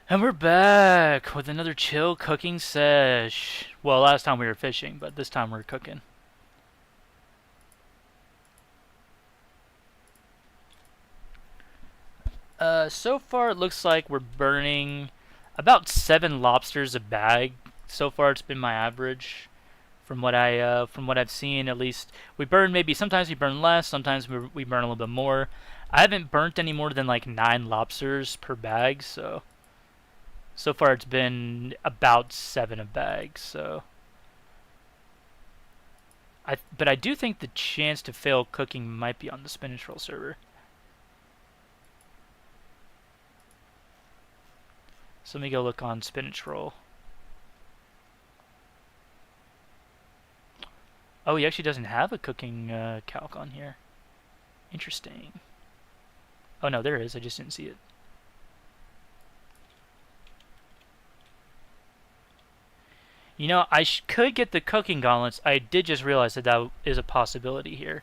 And we're back with another chill cooking sesh. Well, last time we were fishing, but this time we're cooking. So far it looks like we're burning about 7 lobsters a bag. So far it's been my average. From what I've seen, at least we burn maybe sometimes we burn less, sometimes we burn a little bit more. I haven't burnt any more than like 9 lobsters per bag, so far it's been about 7 a bag. But I do think the chance to fail cooking might be on the spinach roll server. So let me go look on spinach roll. Oh, he actually doesn't have a cooking calc on here. Interesting. Oh no, there is. I just didn't see it. You know, I could get the cooking gauntlets. I did just realize that that is a possibility here.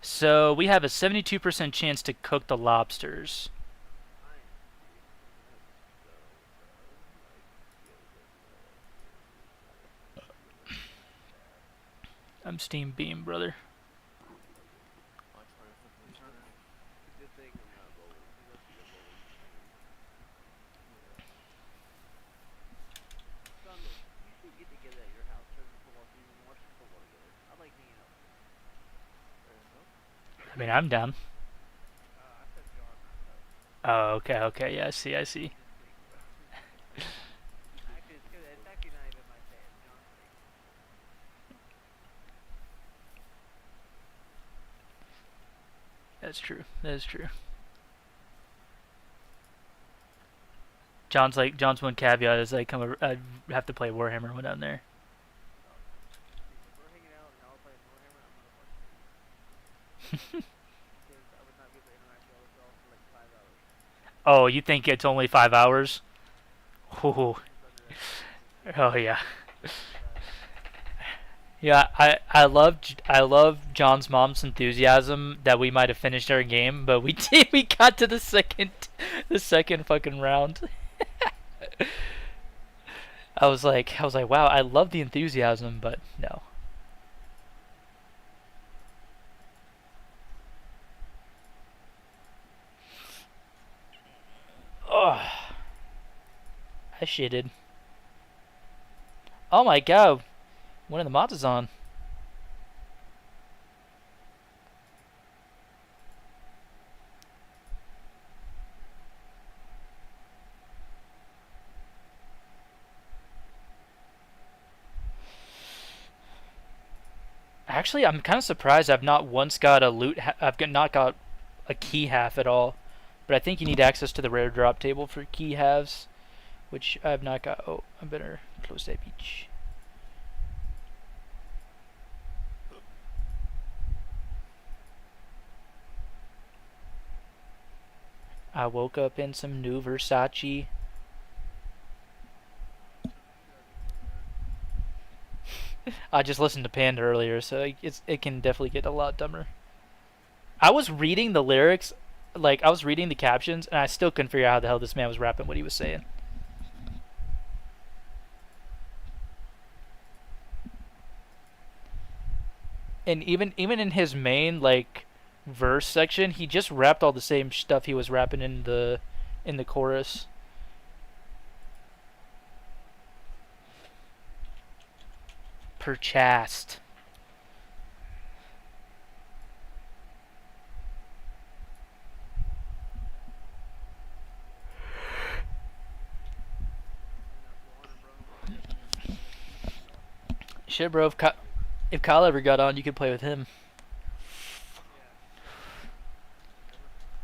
So we have a 72% chance to cook the lobsters. I'm Steam Beam, brother. I mean, I'm down. Oh, okay, yeah, I see. That's true. That is true. John's one caveat is like I'd have to play Warhammer when I'm there. Oh, you think it's only 5 hours? Oh, oh yeah, yeah. I love John's mom's enthusiasm that we might have finished our game, but we did. We got to the second fucking round. I was like, wow, I love the enthusiasm, but no. Oh, I shitted. Oh my god, one of the mods is on. Actually, I'm kind of surprised I've not once got a loot. Not got a key half at all. But I think you need access to the rare drop table for key halves, which I have not got. Oh, I better close that beach. I woke up in some new Versace. I just listened to Panda earlier, so it can definitely get a lot dumber. I was reading the lyrics, like I was reading the captions, and I still couldn't figure out how the hell this man was rapping what he was saying. And even in his main like verse section, he just rapped all the same stuff he was rapping in the chorus. Perchast. Shit, bro. If Kyle ever got on, you could play with him.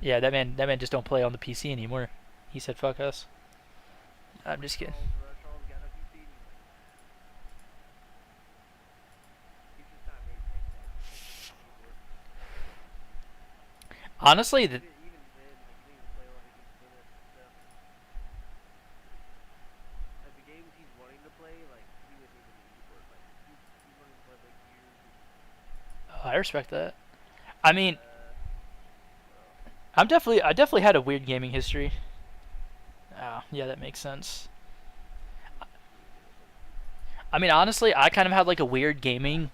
Yeah, that man just don't play on the PC anymore. He said, "Fuck us." I'm just kidding. Honestly, I respect that. I mean, I definitely had a weird gaming history. Oh, yeah, that makes sense. I mean, honestly, I kind of had like a weird gaming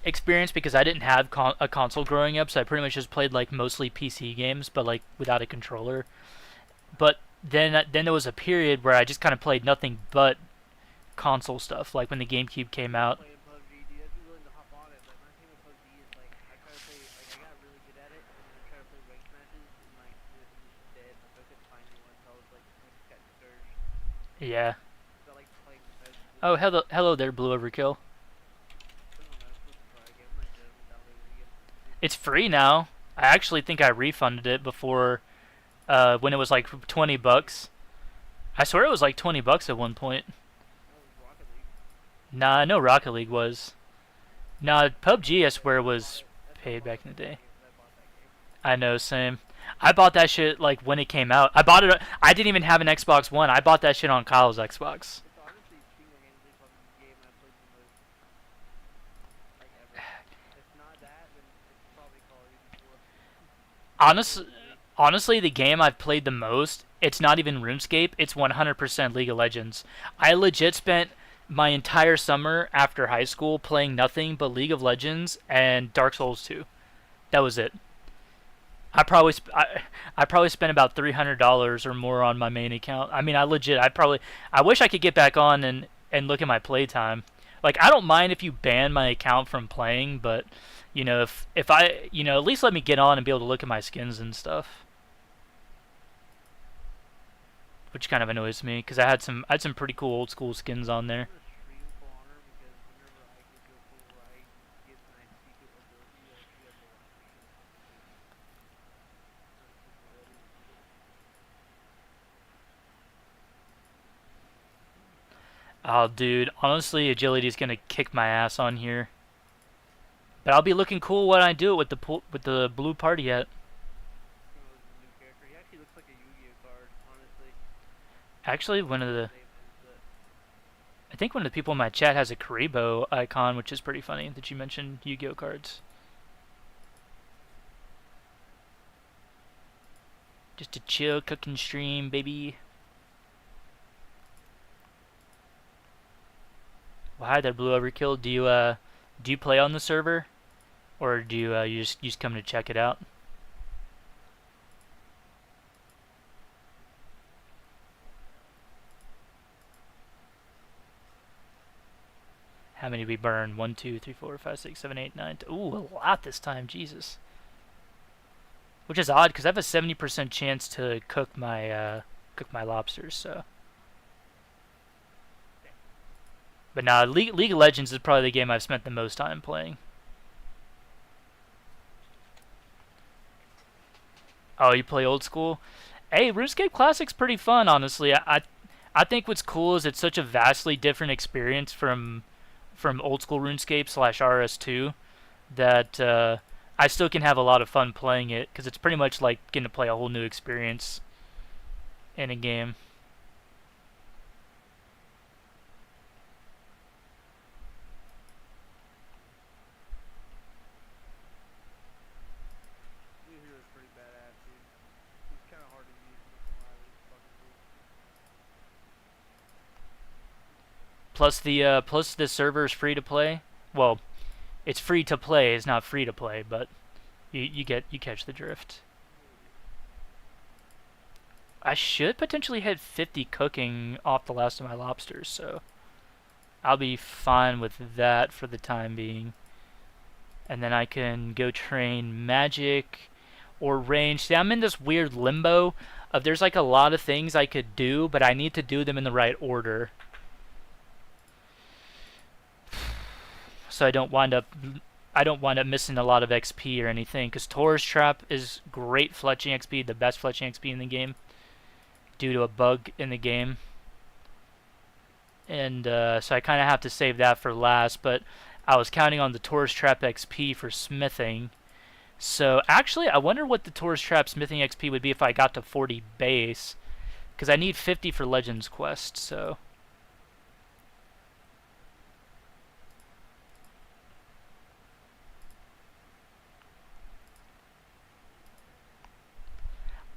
experience because I didn't have a console growing up, so I pretty much just played like mostly PC games, but like without a controller. But then there was a period where I just kind of played nothing but console stuff, like when the GameCube came out. Playing PUBG, dude, I'd be willing to hop on it, but my thing with PUBG is like I try to play, like I got really good at it, and then I try to play ranked matches, and like it was just dead. Like I couldn't find anyone, so I just got discouraged. Yeah. Cause I like playing competitively. Oh, hello there, Blue Overkill. I don't know. I'm supposed to try again. I'm not sure. I'm gonna download it again. See. It's free now. I actually think I refunded it before, when it was like $20. I swear it was like $20 at one point. That was Rocket League. Nah, I know Rocket League was. Nah, PUBG I swear was That's why I paid bought back the in the Rocket day. game. Cause I bought that game. I know, same. I bought that shit like when it came out. I bought it. I didn't even have an Xbox One. I bought that shit on Kyle's Xbox. It's honestly single-handedly probably the game I've played the most, like ever. If not that, then it's probably Call of Duty 4. Honest, Or 3. honestly, the game I've played the most, it's not even RuneScape. It's 100% League of Legends. I legit spent my entire summer after high school playing nothing but League of Legends and Dark Souls 2. That was it. I probably spent about $300 or more on my main account. I mean, I wish I could get back on and look at my playtime. Like I don't mind if you ban my account from playing, but if I at least let me get on and be able to look at my skins and stuff, which kind of annoys me because I had some pretty cool old school skins on I'm there. gonna stream for Honor because whenever I get to a point where I get my secret ability, like you guys will watch me stream since we're ready. Oh, dude, honestly, agility's gonna kick my ass on here, but I'll be looking cool when I do it with with the blue party hat. Come up with a new character. He actually looks like a Yu-Gi-Oh card, honestly. Actually, Not one of like the the same as, but I think one of the people in my chat has a Karibo icon, which is pretty funny that you mentioned Yu-Gi-Oh cards. Just a chill cooking stream, baby. Well, hi there, Blue Overkill. Do you play on the server, or do you just come to check it out? How many we burn? 1, 2, 3, 4, 5, 6, 7, 8, 9. Ooh, a lot this time. Jesus. Which is odd because I have a 70% chance to cook my lobsters. So, but nah, League of Legends is probably the game I've spent the most time playing. Oh, you play old school? Hey, RuneScape Classic's pretty fun, honestly. I think what's cool is it's such a vastly different experience from old school RuneScape slash RS2 that I still can have a lot of fun playing it because it's pretty much like getting to play a whole new experience in a game. new hero's pretty badass, dude. He's kind of hard to use, not gonna lie, but he's fucking cool. Plus the server is free to play. Well, it's free to play. It's not free to play, but you catch the drift. I should potentially hit 50 cooking off the last of my lobsters, so I'll be fine with that for the time being. And then I can go train magic or range. See, I'm in this weird limbo of there's like a lot of things I could do, but I need to do them in the right order. So I don't wind up missing a lot of XP or anything cuz Taurus Trap is great fletching XP, the best fletching XP in the game due to a bug in the game. And so I kind of have to save that for last, but I was counting on the Taurus Trap XP for smithing. So actually, I wonder what the Taurus Trap smithing XP would be if I got to 40 base, because I need 50 for Legends Quest, so...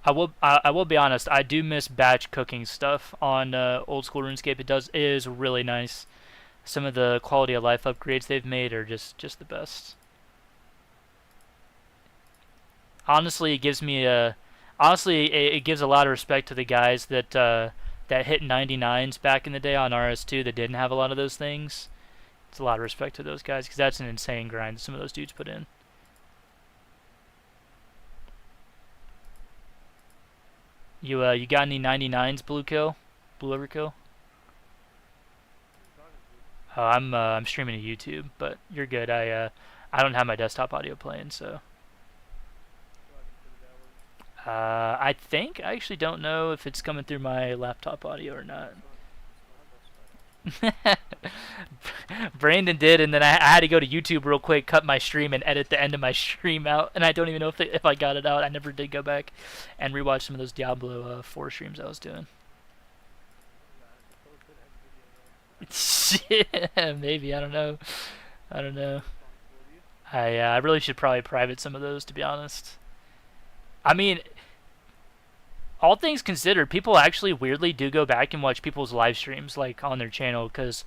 I will be honest. I do miss batch cooking stuff on old school RuneScape. It is really nice. Some of the quality of life upgrades they've made are just the best. Honestly, it gives me a honestly it gives a lot of respect to the guys that hit 99s back in the day on RS2 that didn't have a lot of those things. It's a lot of respect to those guys because that's an insane grind some of those dudes put in. You got any 99s blue kill? Blue overkill? What are you talking to? I'm streaming to YouTube, but you're good. I don't have my desktop audio playing, so Do I consider that one? I think I actually don't know if it's coming through my laptop audio or not. It's not specified actually. Brandon did, and then I had to go to YouTube real quick, cut my stream, and edit the end of my stream out. And I don't even know if I got it out. I never did go back and rewatch some of those Diablo 4 streams I was doing. You gotta have to post it as a video though. Yeah, maybe I don't know. I don't know. That's responsible of you. I really should probably private some of those to be honest. I mean, all things considered, people actually weirdly do go back and watch people's live streams like on their channel because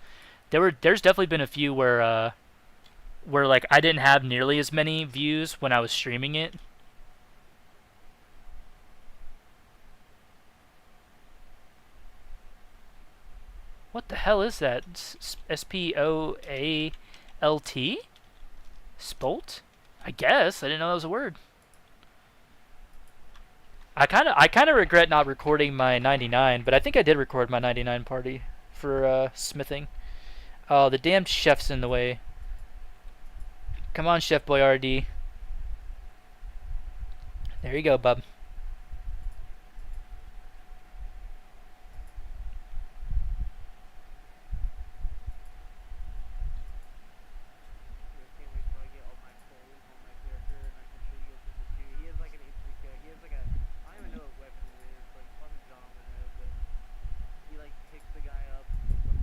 there's definitely been a few where like I didn't have nearly as many views when I was streaming it. What the hell is that? SPOALT? Spolt? I guess I didn't know that was a word. I kind of regret not recording my 99, but I think I did record my 99 party for smithing. Oh, the damn chef's in the way. Come on, Chef Boyardee. There you go, bub. Dude, I can't wait till I get all my souls on my character and I can show you guys what to do. He has like an instant kill. He has like a I don't even know what weapon it is. Like probably John would know, but he like picks the guy up and just fucking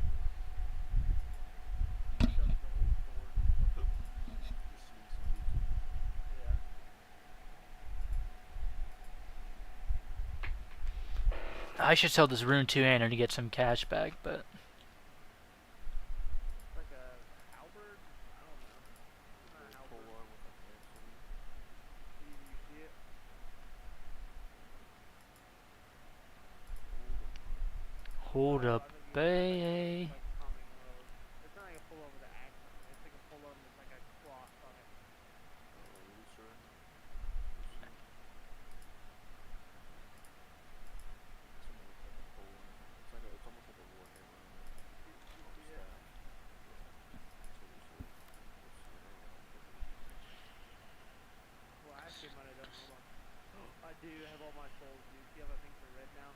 shoves the whole sword and fucking Just seeing some dudes in there. yeah. I should sell this Rune 2 Anner to get some cash back, but It's like a halberd. I don't know. It's not a Like pole halberd. arm with like lance on it. You see it? Hold hold on. up, I think you bae. like calming mode. It's not like a pull arm with an axe on it. It's like a pull arm with like a cross on it. Really, sir? Let's see. Some looks like a pole arm. It's like it's almost like a war hammer You on the see it? staff. Yeah. That's what we see. Let's see. Hold on. I'll check it. Well, I actually might have done. Hold on. I do have all my souls, dude. See how my things are red now?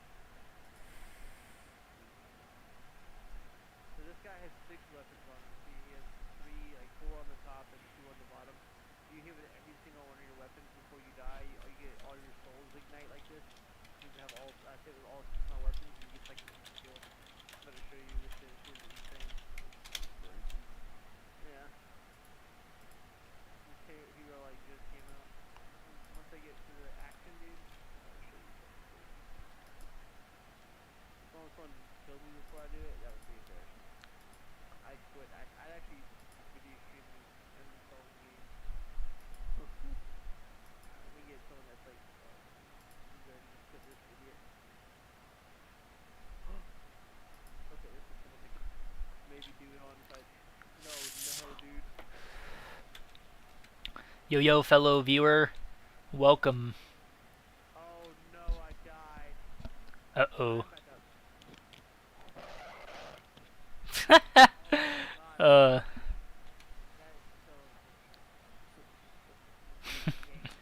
So this guy has 6 weapons on him. See, he has 3, like 4 on the top and 2 on the bottom. You hit with every single one of your weapons before you die. You get all your souls ignite like this. You can have all. I hit with all 6 of my weapons, and you get like an instant kill. I'm gonna show you this shit. This shit is insane. That's crazy. Yeah. This hero like just came out. Once I get to the action, dude, I'll show you something cool. If almost someone killed me before I do it, that would be embarrassing. I'd quit. I'd actually video stream me and install the game. Let me get someone that's like ready to kill this idiot. Okay, this is someone that can maybe do it on if I. No, dude. Yo yo, fellow viewer, welcome. Oh no, I died. Uh oh. I'm back up. Oh my god. uh. That is so unfortunate. This game, dude.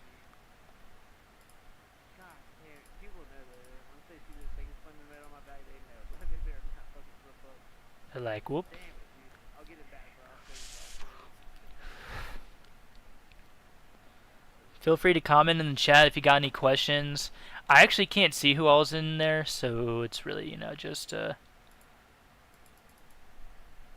God damn, people know that. Once they see this thing spinning red on my back, they know. They better not fucking slip up. Like whoop. Damn it, dude. I'll get it back, bro. I'll show you, bro. I'll show you. Feel free to comment in the chat if you got any questions. I actually can't see who all's in there, so it's really, just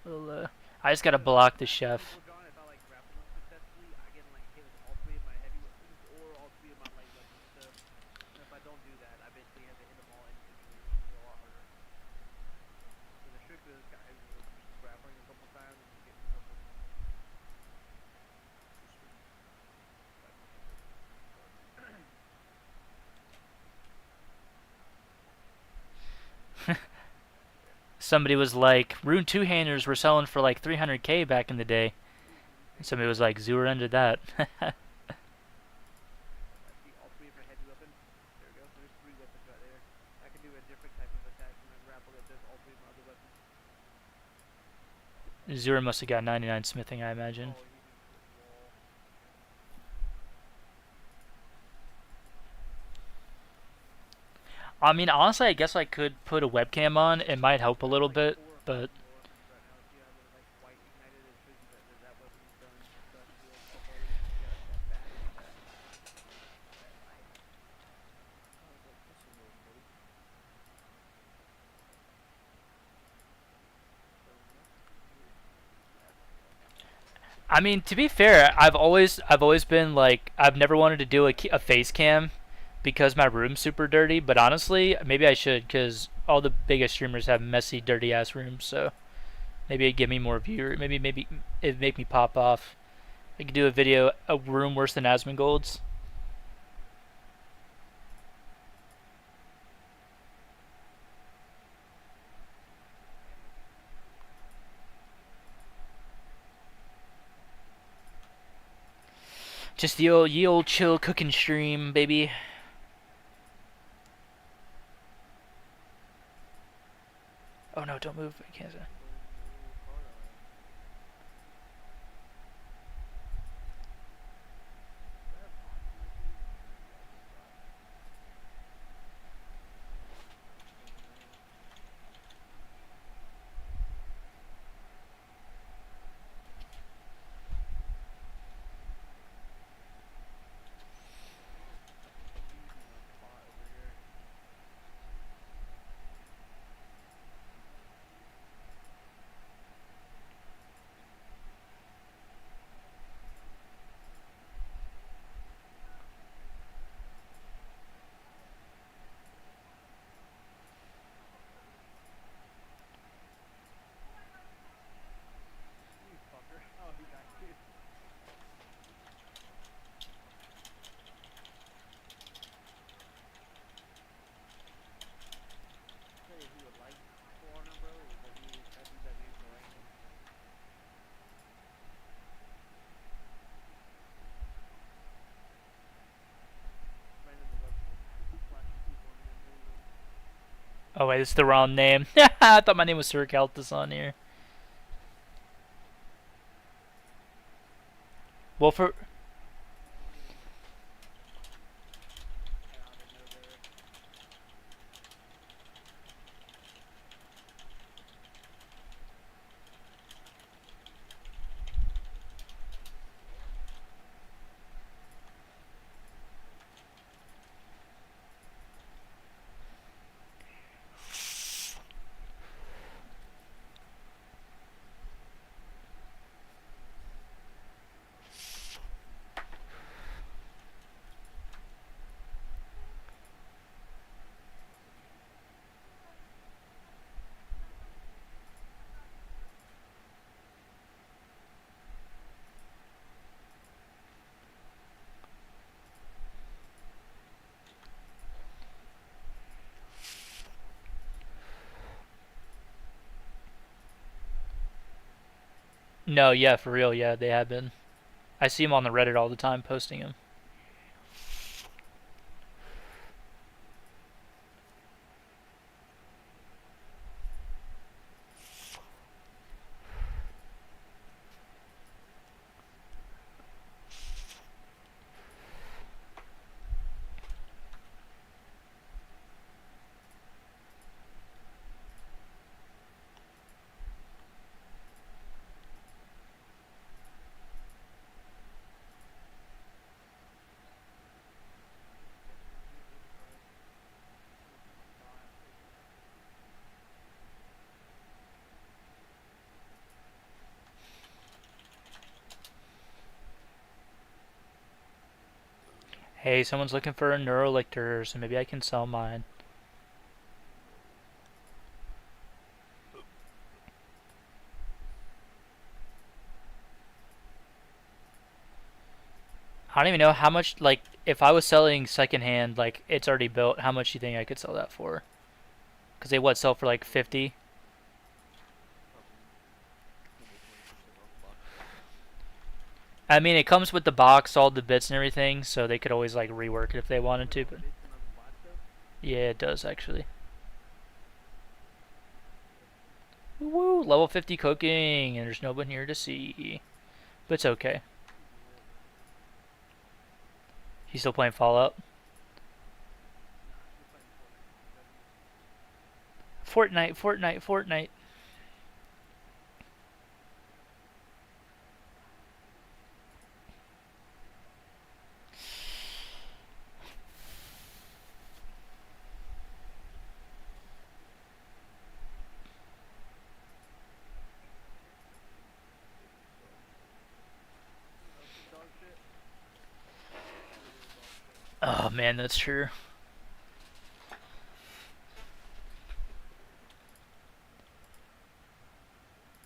little, I just gotta block the chef. People, John, if I like grapple them successfully, I can like hit with all 3 of my heavy weapons or all 3 of my light weapons. So if I don't do somebody was like, Rune two handers were selling for like 300K back in the day. Mm-hmm. And somebody was like, Zoomer under that. I see all three of her heavy weapons. There we go. There's three weapons right there. I can do a different type of attack from a grapple that does all three of my other weapons. Zoomer must have got 99 smithing, I imagine. Oh, he just went wall. I mean, honestly, I guess I could put a webcam on. It might help a There's little like bit, four or five but more weapons right now. See how they're like white ignited? It shows you that weapon is done and stuff. See like how far you got that back like that. That light. That's a little buddy. So nothing here. I mean, to be fair, I've always been like I've never wanted to do a face cam because my room's super dirty. But honestly, maybe I should because all the biggest streamers have messy, dirty ass rooms. So maybe it'd give me more viewer. Maybe it'd make me pop off. I could do a video, a room worse than Asmongold's. Just the old, ye old chill cooking stream, baby. Oh no, don't move. I can't. Using my spot over here. You fucker. Oh, he got you. Tell you he would like Corner, bro. But I think that'd be annoying him. Random the web flashing people in here. There you go. Oh wait, it's the wrong name. I thought my name was Sir Caltus on here. Well, for Head out of know there. no, yeah, for real, yeah, they have been. I see them on the Reddit all the time, posting them. Hey, someone's looking for a Neurolictor, so maybe I can sell mine. I don't even know how much, like, if I was selling secondhand, like, it's already built, how much do you think I could sell that for? Because they, what, sell for like 50? I mean, it comes with the box, all the bits and everything, so they could always like rework it if they Comes wanted with to. all the But bits and unbox stuff. yeah, it does actually. Woo! Level 50 cooking, and there's no one here to see. But it's okay. Yeah. He's still playing Fallout. Nah, still playing Fortnite. Seven. Fortnite, Fortnite, Fortnite. You know, some dog shit. Real dog shit. Oh man, that's true.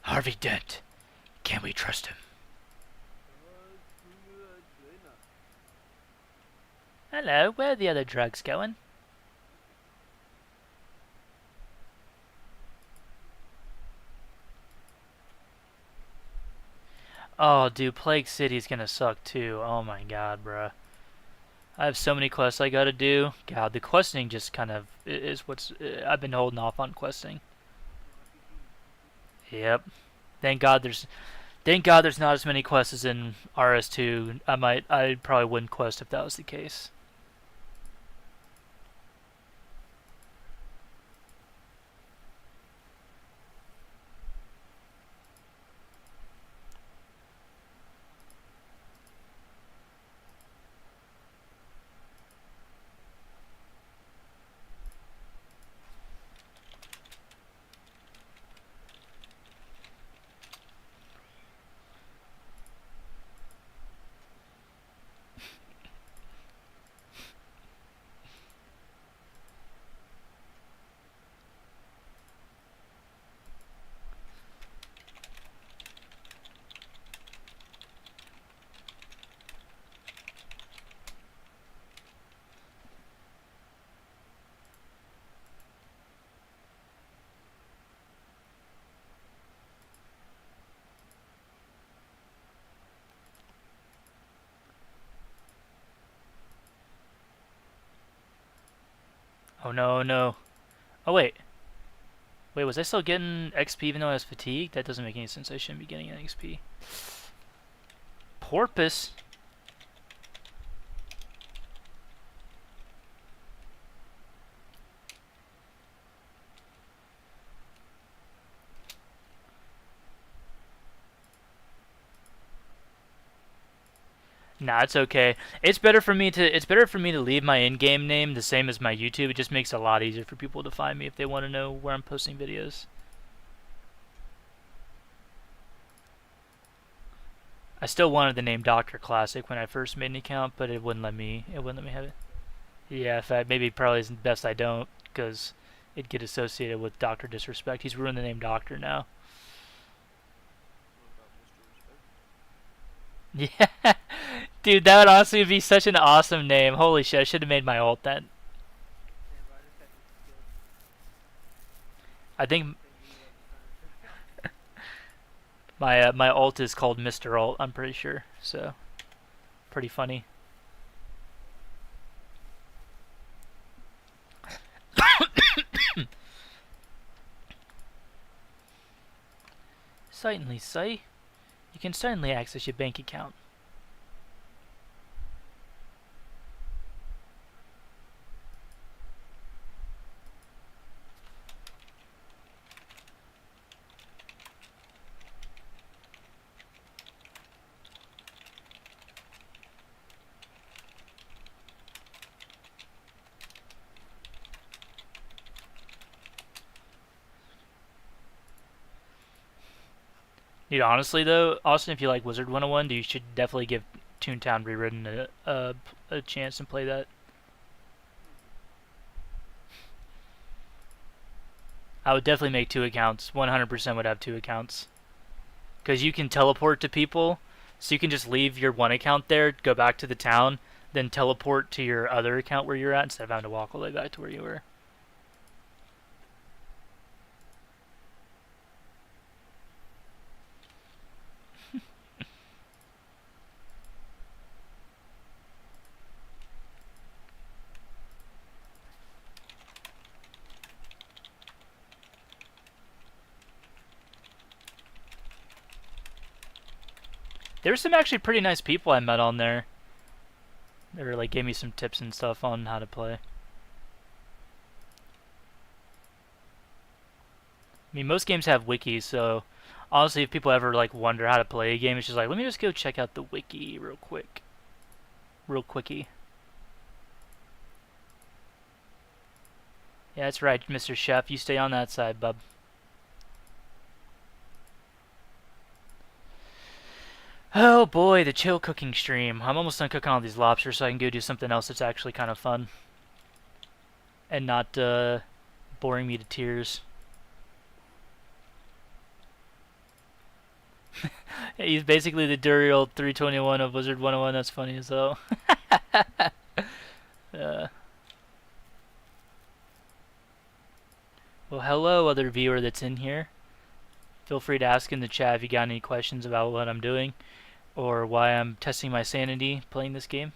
Harvey Dent. Can we trust him? China. Hello, where are the other drugs going? Oh, dude, Plague City's gonna suck too. Oh my god, bruh. I have so many quests I gotta do. God, the questing just kind of is what's. I've been holding off on questing. No RPG. Yep. Thank God there's. Thank God there's not as many quests as in RS2. I probably wouldn't quest if that was the case. Oh no, no. Oh wait. Wait, was I still getting XP even though I was fatigued? That doesn't make any sense. I shouldn't be getting an XP. Porpoise? Nah, it's okay. It's better for me to leave my in-game name the same as my YouTube. It just makes it a lot easier for people to find me if they want to know where I'm posting videos. I still wanted the name Doctor Classic when I first made an account, but it wouldn't let me. It wouldn't let me have it. Yeah, in fact, maybe probably isn't best I don't, because it'd get associated with Doctor Disrespect. He's ruined the name Doctor now. What about Mr. Respect? Yeah, dude, that would honestly be such an awesome name. Holy shit, I should have made my ult then. Damn, bro, I just got new skills. I think Say new every time. my ult is called Mr. Ult. I'm pretty sure. So pretty funny. Certainly, sir. You can certainly access your bank account. Dude, honestly though, Austin, if you like Wizard 101, you should definitely give Toontown Rewritten a chance and play that. I would definitely make two accounts. 100% would have two accounts. Because you can teleport to people, so you can just leave your one account there, go back to the town, then teleport to your other account where you're at instead of having to walk all the way back to where you were. There were some actually pretty nice people I met on there. They were like gave me some tips and stuff on how to play. I mean, most games have wikis, so honestly, if people ever like wonder how to play a game, it's just like, let me just go check out the wiki real quick, real quickie. Yeah, that's right, Mr. Chef. You stay on that side, bub. Oh boy, the chill cooking stream. I'm almost done cooking all these lobsters, so I can go do something else that's actually kind of fun and not boring me to tears. He's basically the dirty old 321 of Wizard 101. That's funny as hell. uh, well, hello, other viewer that's in here. Feel free to ask in the chat if you got any questions about what I'm doing or why I'm testing my sanity playing this game.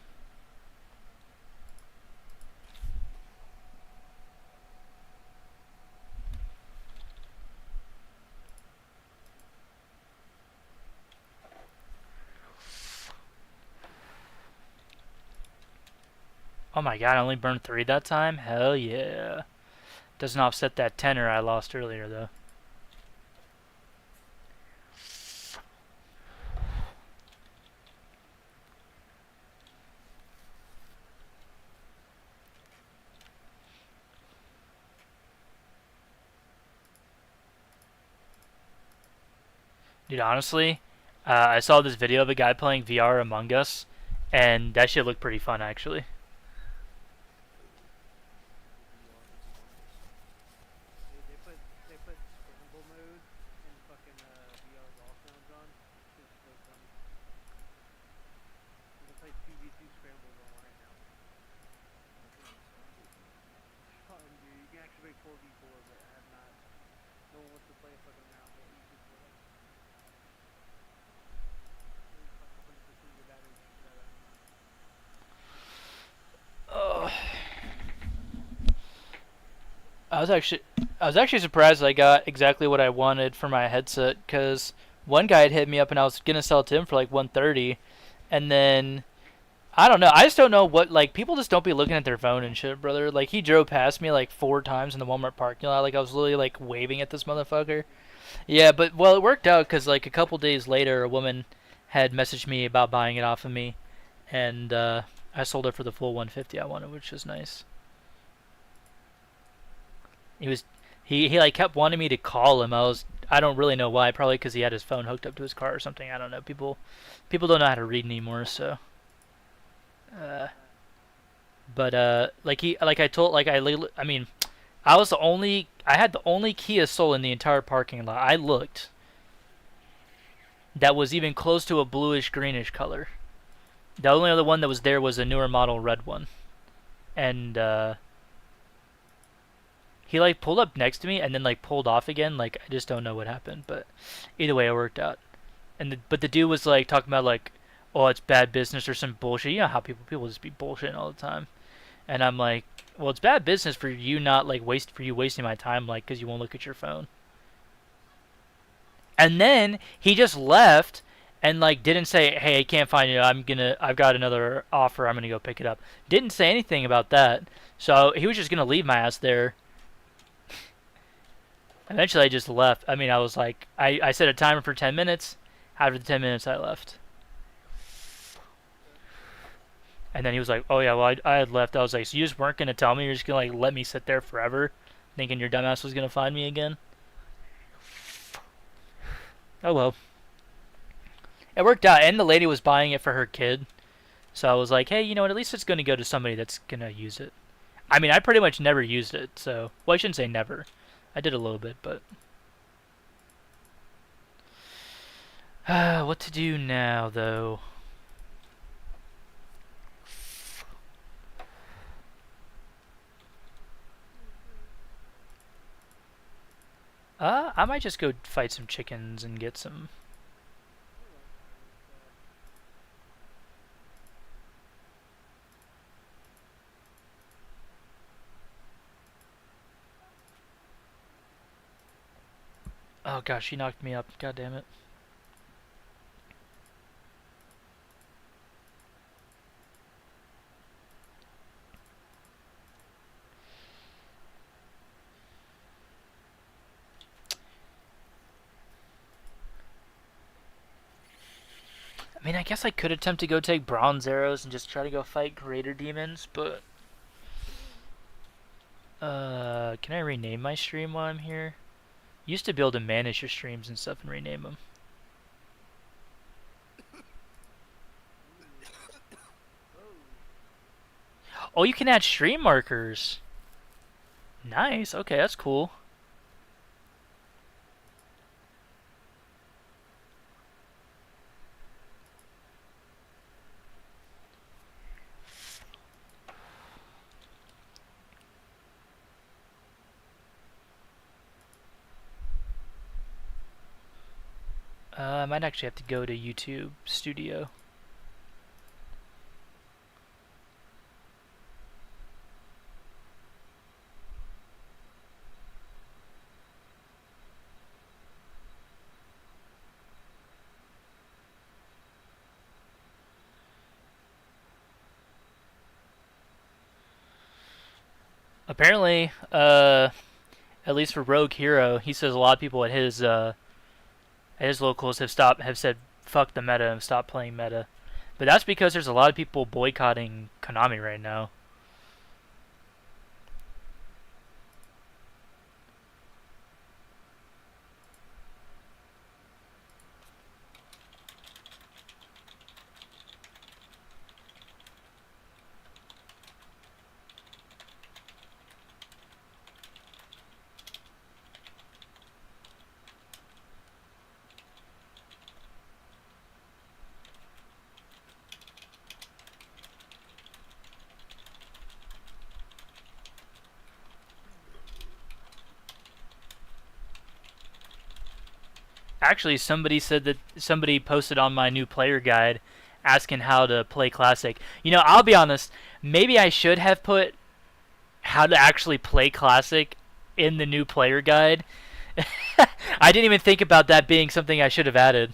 Oh my god, I only burned 3 that time? Hell yeah. Doesn't offset that tenner I lost earlier, though. Dude, honestly, I saw this video of a guy playing VR Among Us, and that shit looked pretty fun, actually. VR is Among Us. Dude, they put scramble mode in fucking VR golf zones on. It's so funny. You can play 2v2 scrambles online now. I've been in scrambles, man. It's fun, dude. You can actually play 4v4, but I have not. No one wants to play a fucking round, but you should play. It's like 100% of your battery for that round. Oh. I was actually surprised I got exactly what I wanted for my headset because one guy had hit me up and I was gonna sell it to him for like 130, and then I don't know. I just don't know what like people just don't be looking at their phone and shit, brother. Like he drove past me like 4 times in the Walmart parking lot. Like I was literally like waving at this motherfucker. Yeah, but well, it worked out because like a couple days later, a woman had messaged me about buying it off of me, and I sold it for the full 150 I wanted, which was nice. He was he like kept wanting me to call him. I don't really know why. Probably because he had his phone hooked up to his car or something. I don't know. People don't know how to read anymore, so. Uh, but like I told like I mean, I had the only Kia Soul in the entire parking lot. I looked. That was even close to a bluish greenish color. The only other one that was there was a newer model red one, and he like pulled up next to me and then like pulled off again. Like I just don't know what happened, but either way, it worked out. But the dude was like talking about like, oh, it's bad business or some bullshit. You know how people just be bullshitting all the time. And I'm like, well, it's bad business for you not like wasting my time like because you won't look at your phone. And then he just left and like didn't say, hey, I can't find it. I've got another offer. I'm gonna go pick it up. Didn't say anything about that. So he was just gonna leave my ass there. Eventually, I just left. I mean, I was like, I set a timer for 10 minutes. After the 10 minutes, I left. And then he was like, oh, yeah, well, I had left. I was like, so you just weren't going to tell me? You're just going to, like, let me sit there forever thinking your dumbass was going to find me again? Oh, well. It worked out. And the lady was buying it for her kid. So I was like, hey, you know what? At least it's going to go to somebody that's going to use it. I mean, I pretty much never used it. So, well, I shouldn't say never. I did a little bit, but... what to do now, though? I might just go fight some chickens and get some... Oh gosh, she knocked me up. God damn it. I mean, I guess I could attempt to go take bronze arrows and just try to go fight greater demons, but can I rename my stream while I'm here? Used to be able to manage your streams and stuff and rename them. Oh, Oh, you can add stream markers. Nice. Okay, that's cool. I might actually have to go to YouTube Studio. Apparently, at least for Rogue Hero, he says a lot of people at his locals have said fuck the meta and stop playing meta. But that's because there's a lot of people boycotting Konami right now. Actually, somebody posted on my new player guide asking how to play classic. You know, I'll be honest, maybe I should have put how to actually play classic in the new player guide. I didn't even think about that being something I should have added.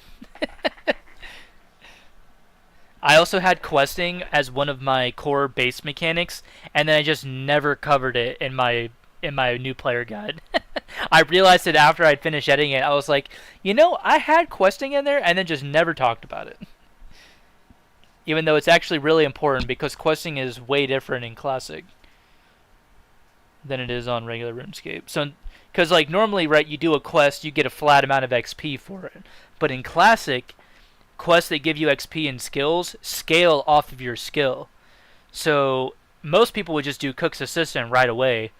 I also had questing as one of my core base mechanics, and then I just never covered it in my new player guide. I realized it after I'd finished editing it. I was like, you know, I had questing in there, and then just never talked about it. Even though it's actually really important because questing is way different in classic than it is on regular RuneScape. So, because like normally, right, you do a quest, you get a flat amount of XP for it, but in classic, quests that give you XP and skills scale off of your skill. So most people would just do Cook's Assistant right away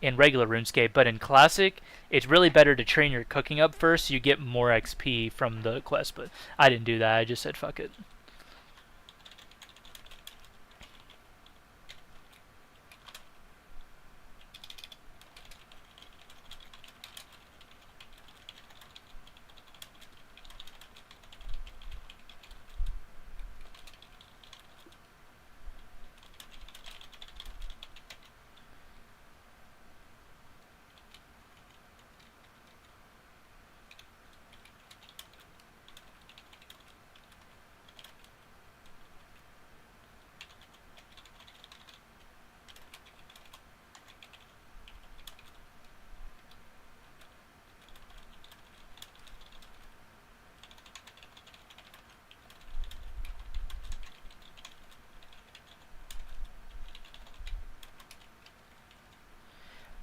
in regular RuneScape, but in Classic, it's really better to train your cooking up first so you get more XP from the quest. But I didn't do that. I just said fuck it.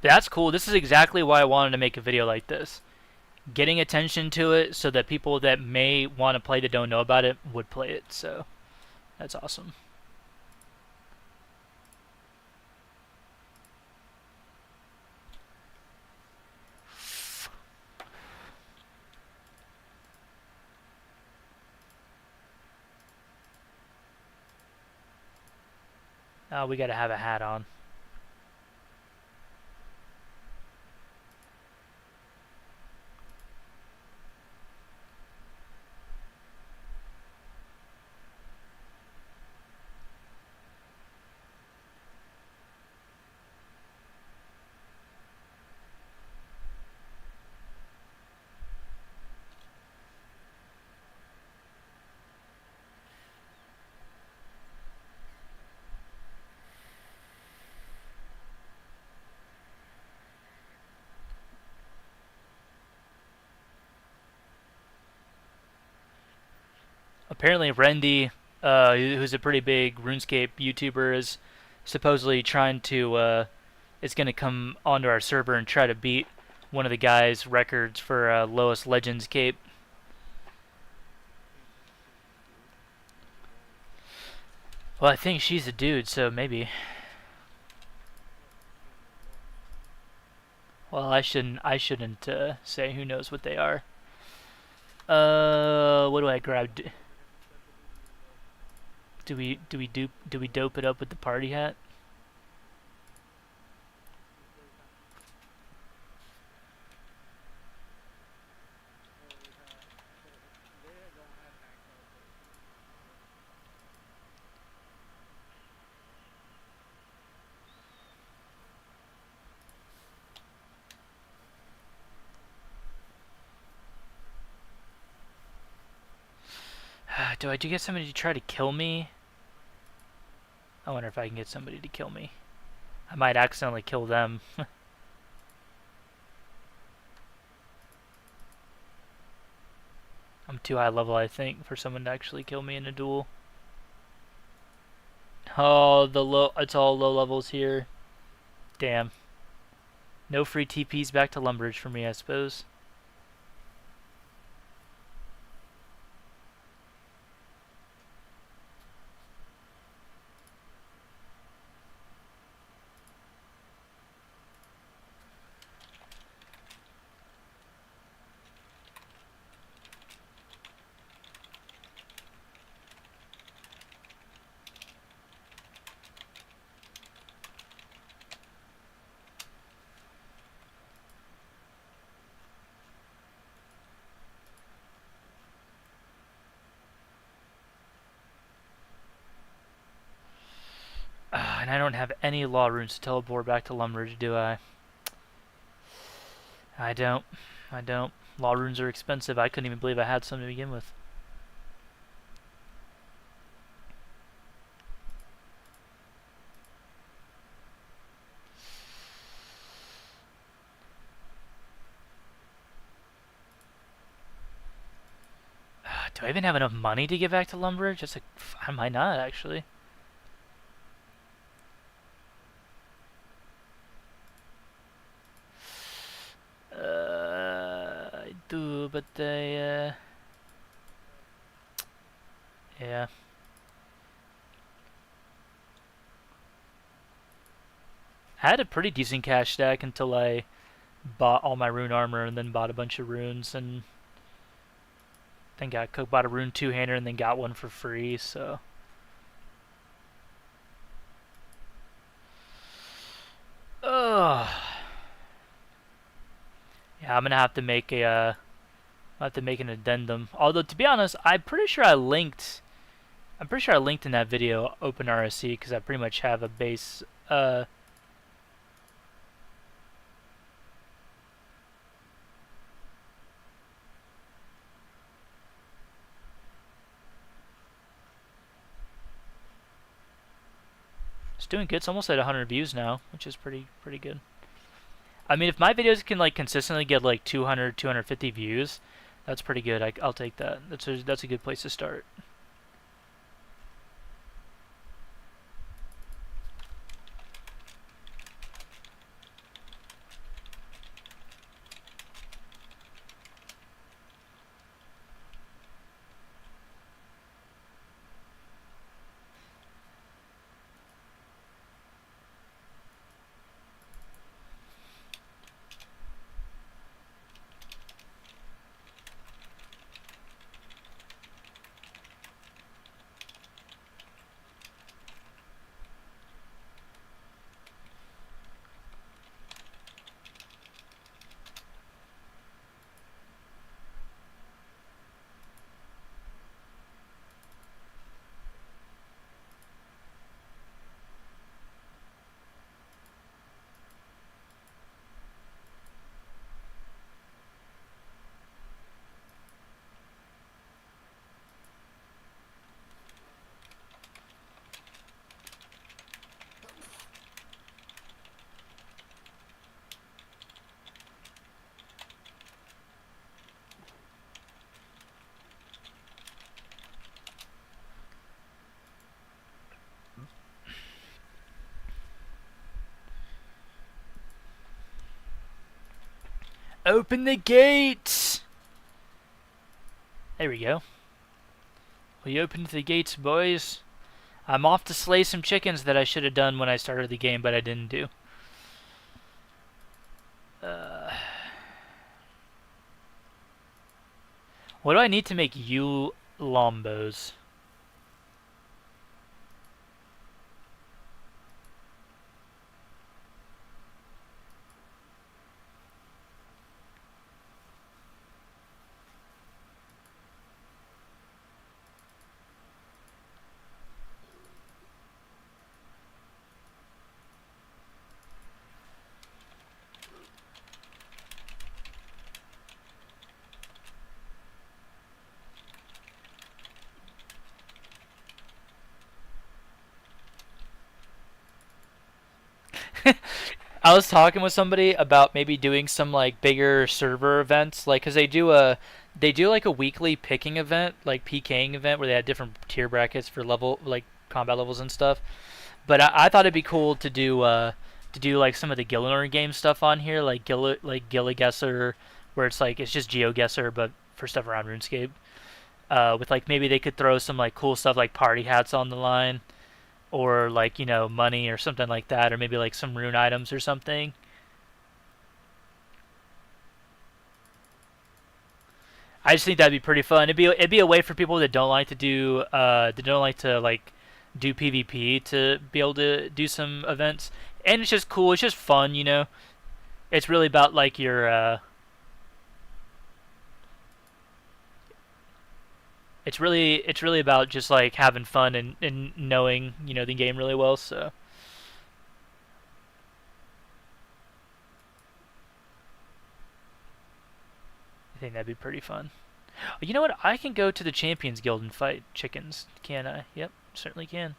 That's cool. This is exactly why I wanted to make a video like this. Getting attention to it so that people that may want to play that don't know about it would play it. So that's awesome. We gotta have a hat on. apparently Rendy, who's a pretty big RuneScape YouTuber, is supposedly trying to is going to come onto our server and try to beat one of the guys' records for lowest Legends cape. Well, I think she's a dude, so maybe. Well, I shouldn't say who knows what they are. What do I grab? Do we dope it up with the party hat? Do I get somebody to try to kill me? I wonder if I can get somebody to kill me. I might accidentally kill them. I'm too high level, I think, for someone to actually kill me in a duel. Oh, it's all low levels here. Damn. No free TPs back to Lumbridge for me, I suppose. And I don't have any law runes to teleport back to Lumbridge, do I? I don't. I don't. Law runes are expensive. I couldn't even believe I had some to begin with. Do I even have enough money to get back to Lumbridge? Just like, I might not, actually. I do, but yeah. I had a pretty decent cash stack until I bought all my rune armor and then bought a bunch of runes and then bought a rune two-hander and then got one for free, so. Ugh. Yeah, I'm gonna have to make an addendum. Although to be honest, I'm pretty sure I linked in that video Open RSC because I pretty much have a base. It's doing good. It's almost at 100 views now, which is pretty good. I mean, if my videos can like consistently get like 200, 250 views, that's pretty good. I'll take that. That's a good place to start. Open the gates! There we go. We opened the gates, boys. I'm off to slay some chickens that I should have done when I started the game, but I didn't do. What do I need to make you lombos? I was talking with somebody about maybe doing some like bigger server events, like because they do like a weekly picking event, like PKing event, where they had different tier brackets for level like combat levels and stuff. But I thought it'd be cool to do like some of the Gillimer game stuff on here, like Gilligesser, where it's like it's just GeoGuessr but for stuff around RuneScape. With like maybe they could throw some like cool stuff like party hats on the line or like money or something like that, or maybe like some rune items or something. I just think that'd be pretty fun. It'd be a way for people that don't like to do that don't like to like do PvP to be able to do some events, and it's just cool. It's just fun, you know. It's really about like your it's really about just like having fun and knowing the game really well. So I think that'd be pretty fun. You know what? I can go to the Champions Guild and fight chickens, can I? Yep, certainly can.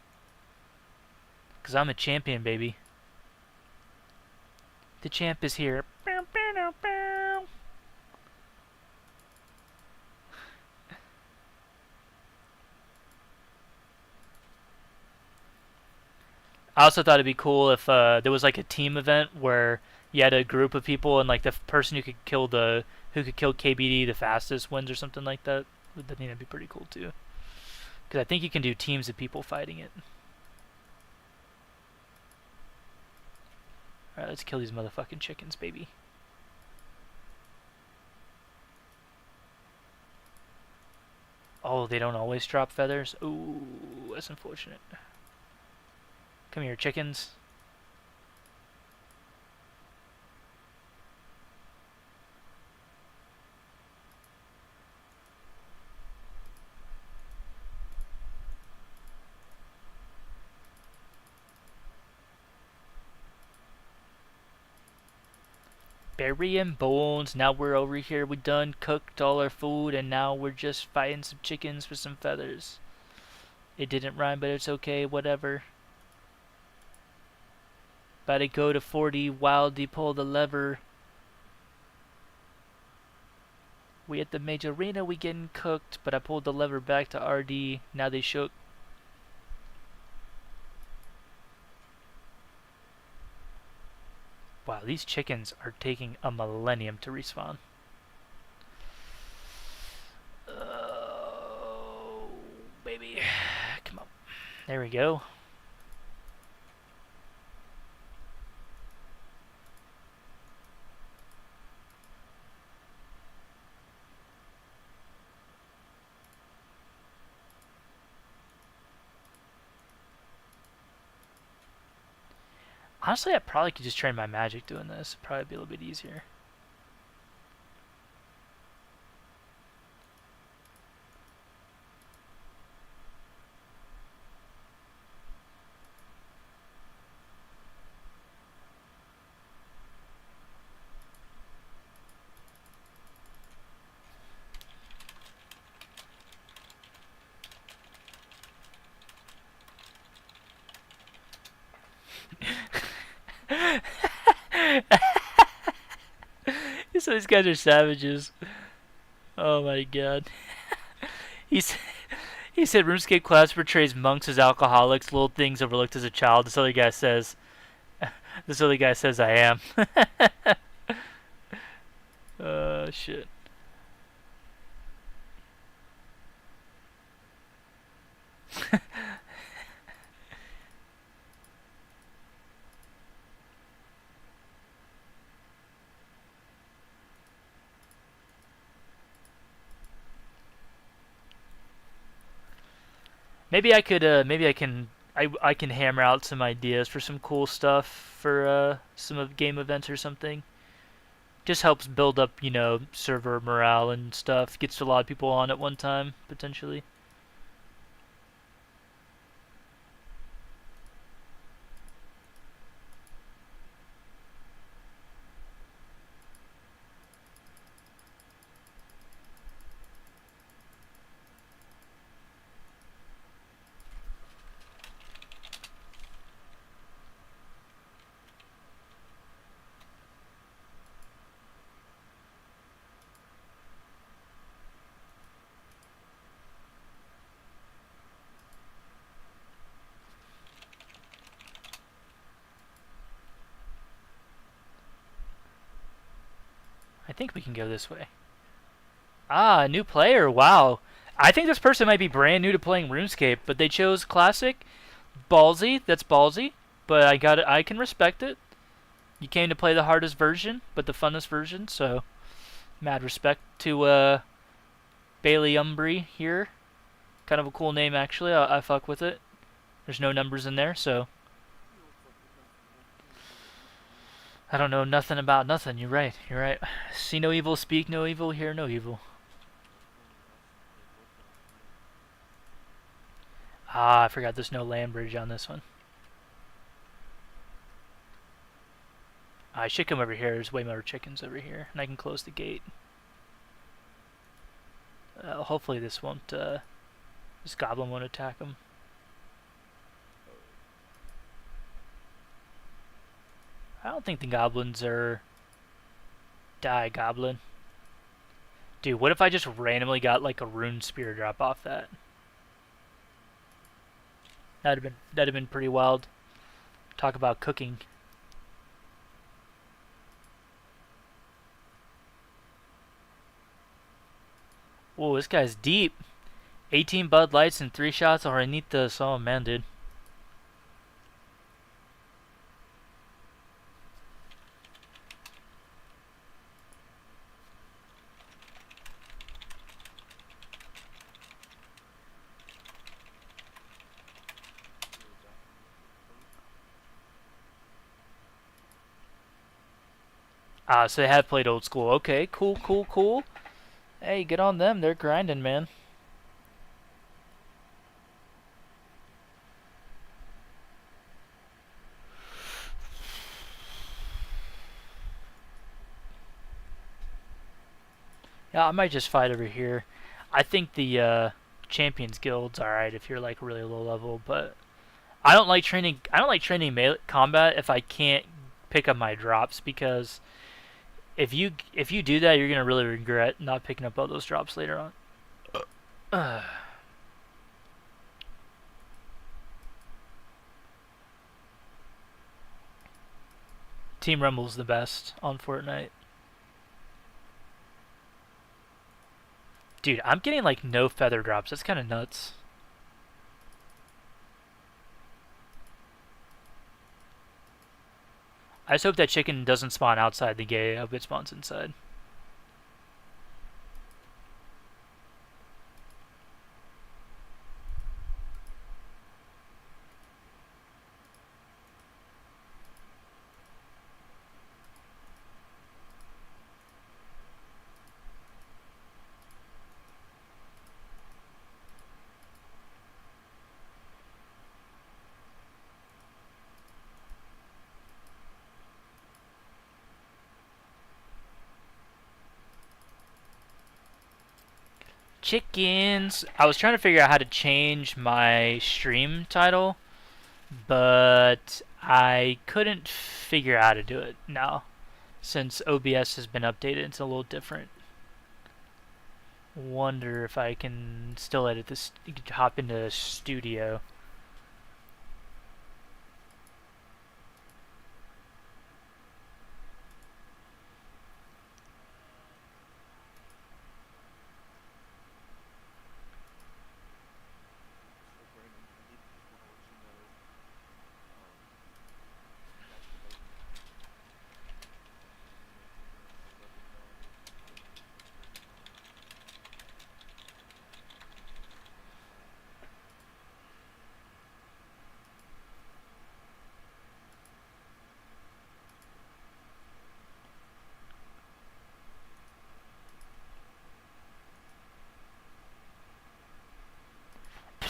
Because I'm a champion, baby. The champ is here. I also thought it'd be cool if there was like a team event where you had a group of people and like the person who could kill KBD the fastest wins or something like that. I think that'd be pretty cool too. Because I think you can do teams of people fighting it. All right, let's kill these motherfucking chickens, baby. Oh, they don't always drop feathers. Ooh, that's unfortunate. Come here, chickens. Berry and bones. Now we're over here. We done cooked all our food, and now we're just fighting some chickens for some feathers. It didn't rhyme, but it's okay. Whatever. About to go to 40. Wildy pull the lever. We at the major arena. We getting cooked, but I pulled the lever back to RD. Now they shook. Wow, these chickens are taking a millennium to respawn. Oh, baby. Come on. There we go. Honestly, I probably could just train my magic doing this. It'd probably be a little bit easier. So these guys are savages. Oh my god. He's he said RuneScape class portrays monks as alcoholics, little things overlooked as a child. This other guy says I am. shit. Maybe I could. Maybe I can. I can hammer out some ideas for some cool stuff for some of game events or something. Just helps build up, server morale and stuff. Gets a lot of people on at one time potentially. I think we can go this way. Ah, new player. Wow. I think this person might be brand new to playing RuneScape, but they chose classic. Ballsy. That's ballsy. But I got it. I can respect it. You came to play the hardest version, but the funnest version. So, mad respect to Bailey Umbry here. Kind of a cool name, actually. I fuck with it. There's no numbers in there, so You don't fucking nothing, man. You don't know what evil means. I don't know nothing about nothing. You're right. You're right. See no evil, speak no evil, hear no evil. That's funny. I actually played both of them too. Ah, I forgot there's no land bridge on this one. I should come over here. There's way more chickens over here, and I can close the gate. Hopefully this won't. This goblin won't attack him. I don't think the goblins are. Die, goblin. Dude, what if I just randomly got like a rune spear drop off that? That'd have been pretty wild. Talk about cooking. Whoa, this guy's deep. 18 Bud Lights and 3 shots of Hornitas. Oh man, dude. He was after me for free. Ah, so they have played old school. Okay, cool, cool, cool. Hey, get on them. They're grinding, man. Yeah, I might just fight over here. I think the Champions Guild's alright if you're like really low level, but I don't like training. I don't like training melee combat if I can't pick up my drops because if you do that, you're gonna really regret not picking up all those drops later on. Team Rumble's the best on Fortnite. Dude, I'm getting like no feather drops. That's kind of nuts. I just hope that chicken doesn't spawn outside the gate. I hope it spawns inside. Chickens. I was trying to figure out how to change my stream title, but I couldn't figure out how to do it now since OBS has been updated. It's a little different. Wonder if I can still edit this. Hop into Studio.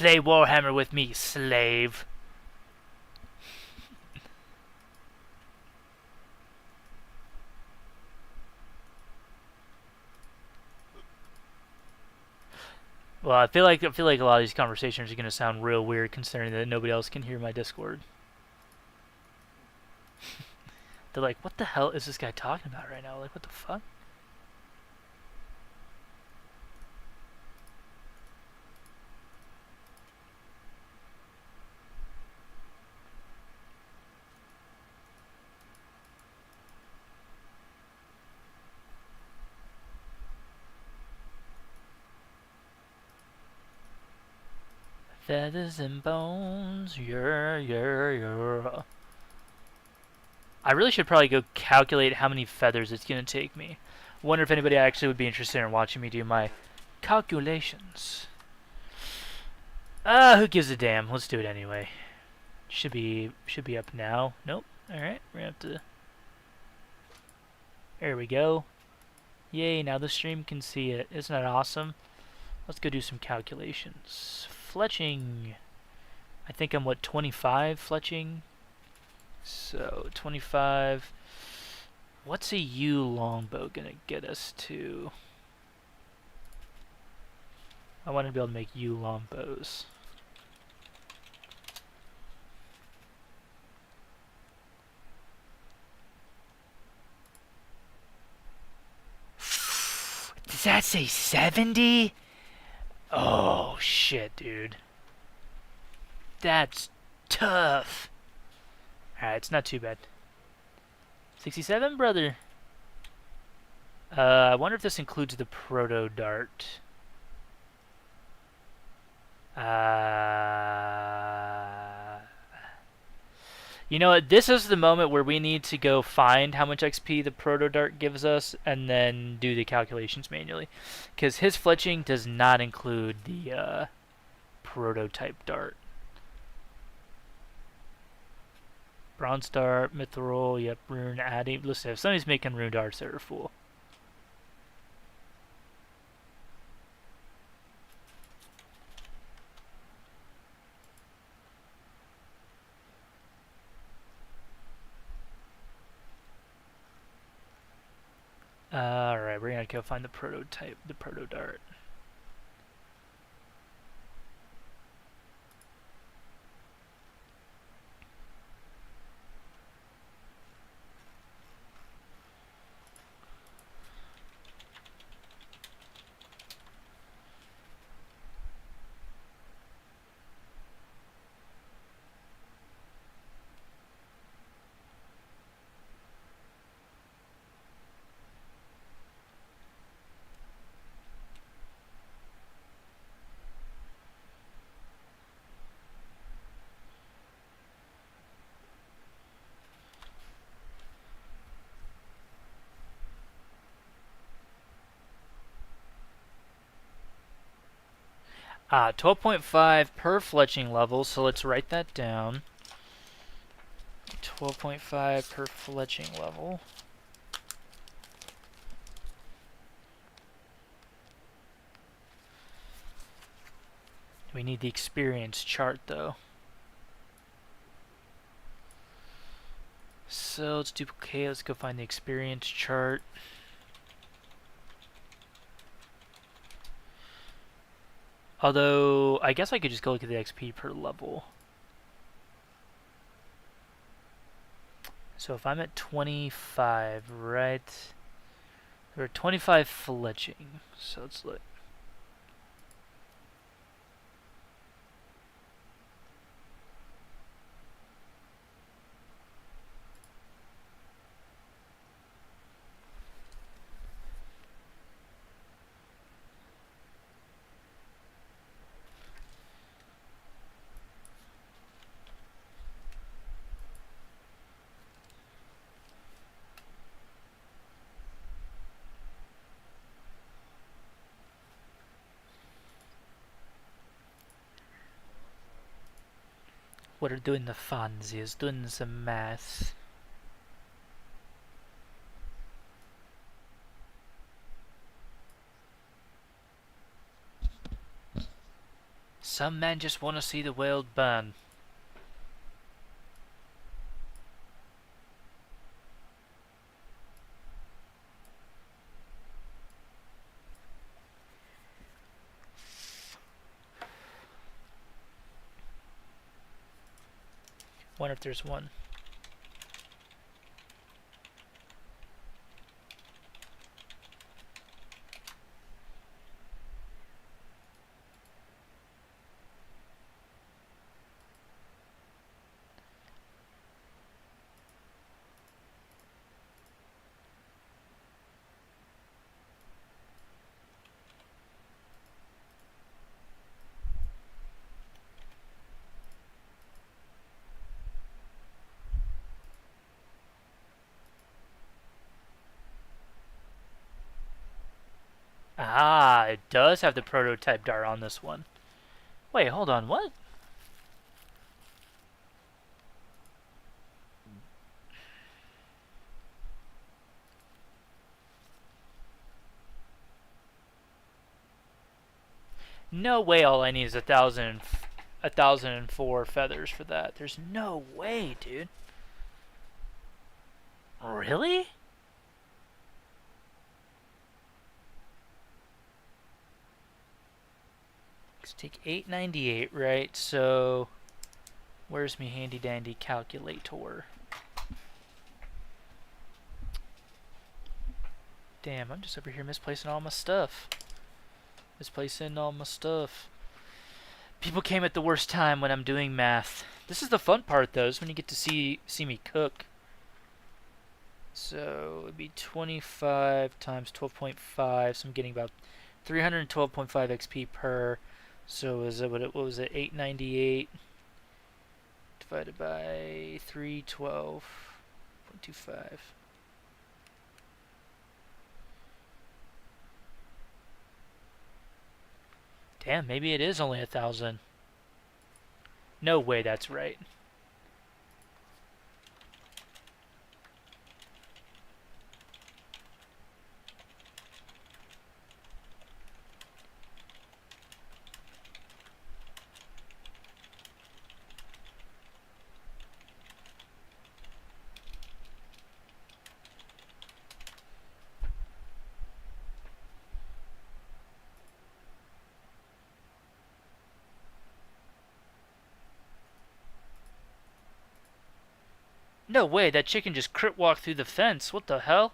Play Warhammer with me, slave. Well, I feel like a lot of these conversations are gonna sound real weird, considering that nobody else can hear my Discord. They're like, "What the hell is this guy talking about right now? Like, what the fuck?" Feathers and bones, yeah. I really should probably go calculate how many feathers it's gonna take me. Wonder if anybody actually would be interested in watching me do my calculations. Who gives a damn? Let's do it anyway. Should be up now. Nope. All right, we're gonna have to. There we go. Yay! Now the stream can see it. Isn't that awesome? Let's go do some calculations. Fletching. I think I'm what 25 fletching. So 25. What's a U longbow gonna get us to? I want to be able to make U longbows. Does that say 70? Oh shit, dude. That's tough. Alright, it's not too bad. 67, brother. I wonder if this includes the proto dart. You know what? This is the moment where we need to go find how much XP the proto dart gives us and then do the calculations manually. Because his fletching does not include the prototype dart. Bronze dart, mithril, yep, rune adding. Listen, if somebody's making rune darts, they're a fool. Alright, we're gonna go find the prototype, the proto dart. Ah, 12.5 per fletching level, so let's write that down. 12.5 per fletching level. We need the experience chart though. So let's duplicate, let's go find the experience chart. Although, I guess I could just go look at the XP per level. So if I'm at 25, right? We're 25 fletching. So let's look. We're doing the funsies, doing some math. Some men just want to see the world burn. Wonder if there's one. Ah, it does have the prototype dart on this one. Wait, hold on, what? No way all I need is 1,004 feathers for that. There's no way, dude. Really? Let's take 898, right? So, where's me handy dandy calculator? Damn, I'm just over here misplacing all my stuff. Misplacing all my stuff. People came at the worst time when I'm doing math. This is the fun part, though, is when you get to see me cook. So it'd be 25 times 12.5. So I'm getting about 312.5 XP per. So is it what was it? 898 divided by 312.25. Damn, maybe it is only 1,000. No way that's right. No way, that chicken just crit walked through the fence. What the hell?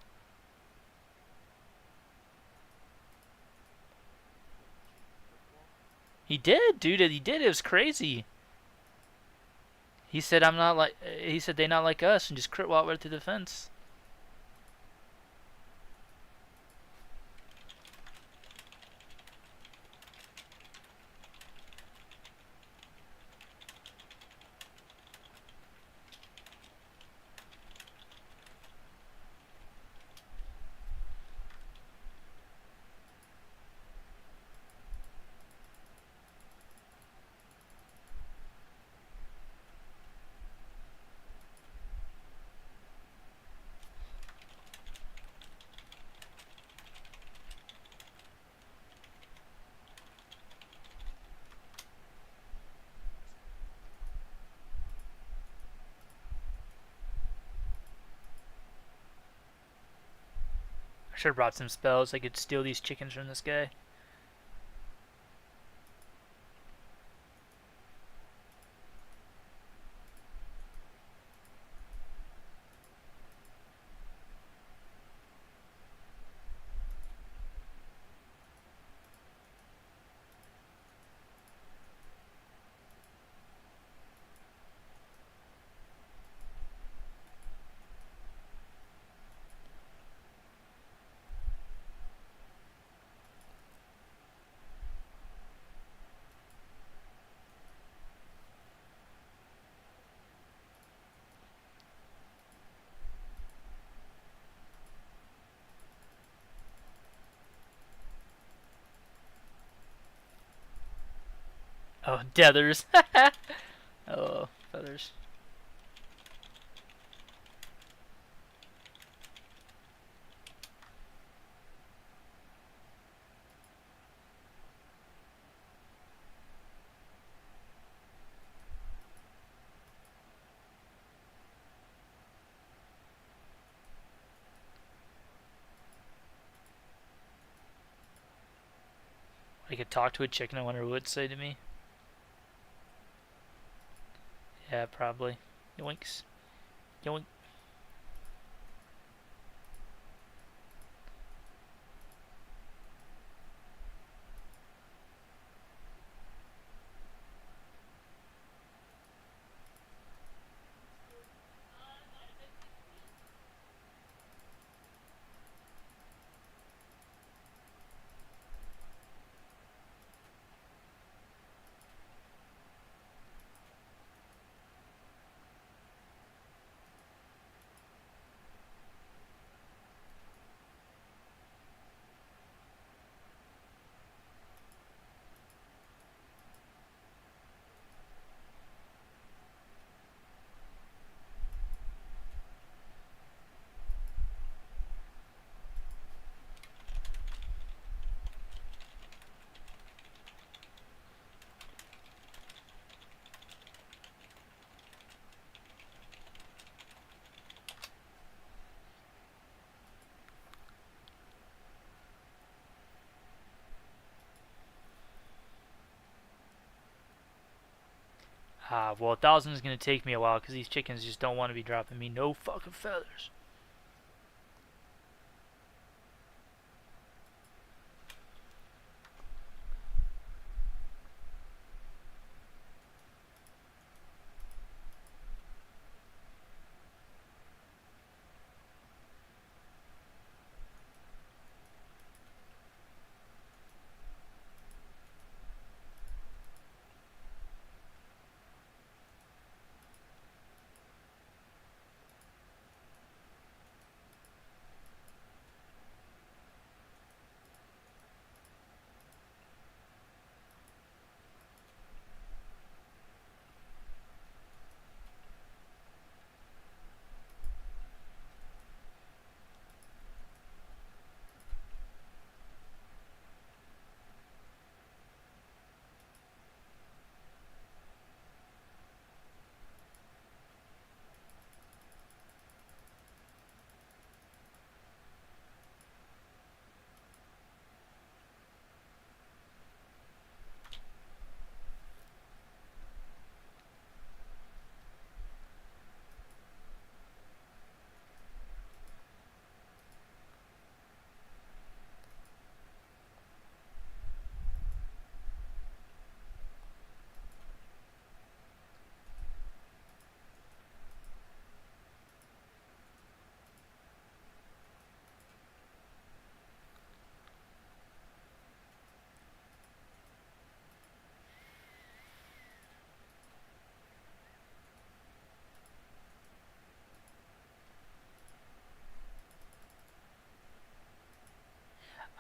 He did, dude. He did. It was crazy. He said, "I'm not like." He said, "They not like us," and just crit walked right through the fence. I should have brought some spells. I could steal these chickens from this guy. Oh, dethers. Oh, feathers. could talk to a chicken. I wonder what it would say to me. Yeah, probably. Yoinks. Yoink. Well, 1,000 is gonna take me a while because these chickens just don't want to be dropping me no fucking feathers.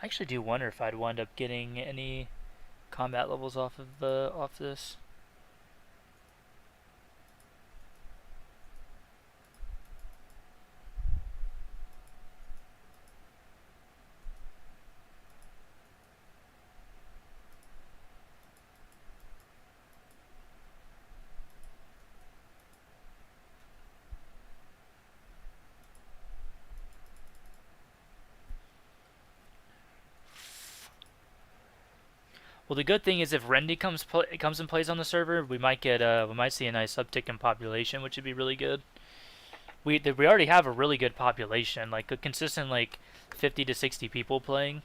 I actually do wonder if I'd wind up getting any combat levels off this. Well, the good thing is if Rendy comes and plays on the server, we might see a nice uptick in population, which would be really good. We already have a really good population, like a consistent like 50 to 60 people playing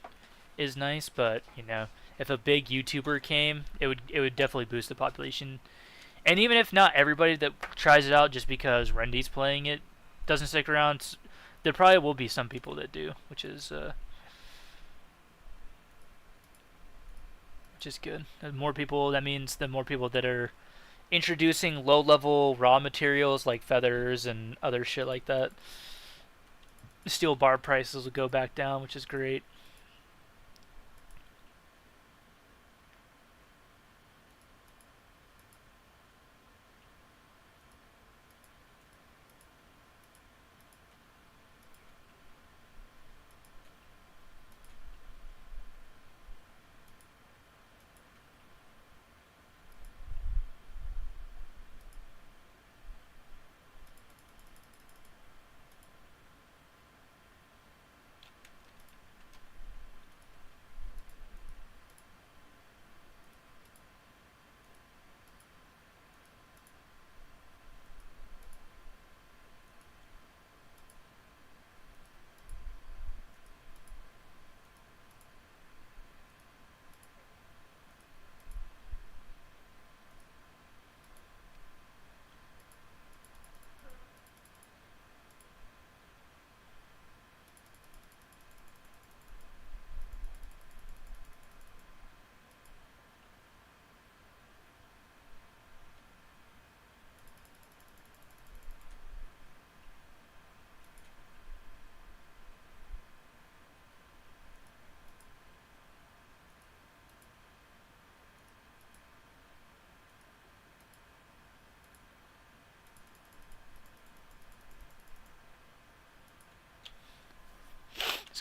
is nice, but if a big YouTuber came, it would definitely boost the population. And even if not everybody that tries it out just because Rendy's playing it doesn't stick around, there probably will be some people that do, which is good. The more people, that means the more people that are introducing low-level raw materials like feathers and other shit like that. Steel bar prices will go back down, which is great.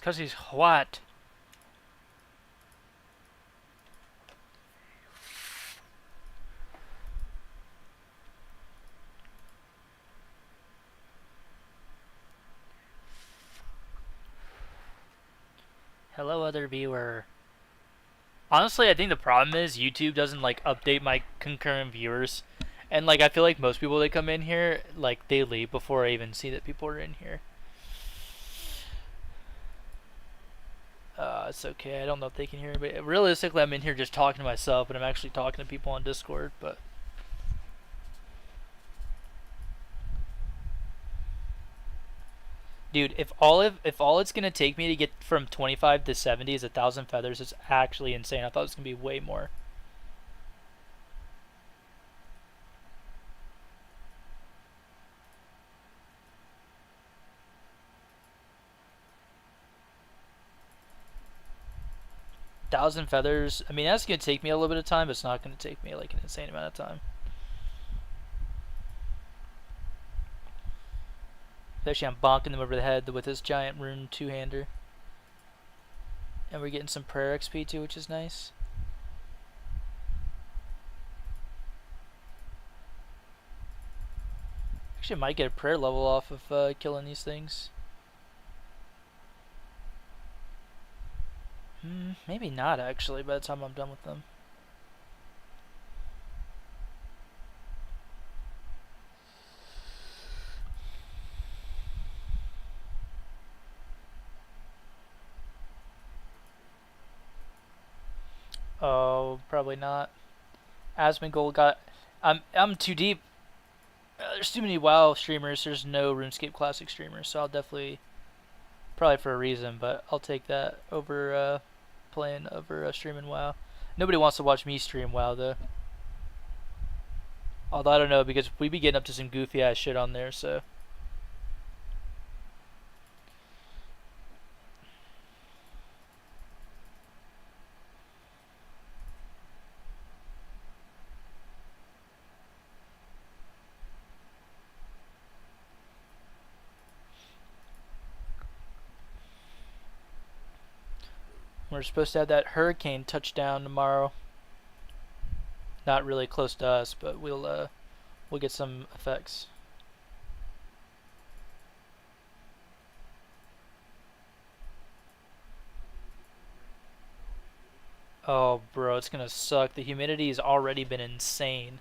'cause he's what? Hello, other viewer. Honestly, I think the problem is YouTube doesn't like update my concurrent viewers, and like I feel like most people that come in here like they leave before I even see that people are in here. It's okay. I don't know if they can hear me, but realistically, I'm in here just talking to myself, and I'm actually talking to people on Discord. But dude, if all it's gonna take me to get from 25 to 70 is 1,000 feathers, it's actually insane. I thought it was gonna be way more. Thousand feathers. I mean, that's gonna take me a little bit of time, but it's not gonna take me like an insane amount of time. Especially I'm bonking them over the head with this giant rune two-hander. And we're getting some prayer XP too, which is nice. Actually, I might get a prayer level off of killing these things. Maybe not actually by the time I'm done with them. Oh, probably not. Asmongold got. I'm too deep. There's too many WoW streamers. There's no RuneScape Classic streamers, so I'll definitely, probably for a reason, but I'll take that over playing over streaming WoW. Nobody wants to watch me stream WoW though. Although I don't know, because we be getting up to some goofy ass shit on there, so. We're supposed to have that hurricane touchdown tomorrow. Not really close to us, but we'll get some effects. Oh, bro, it's gonna suck. The humidity has already been insane.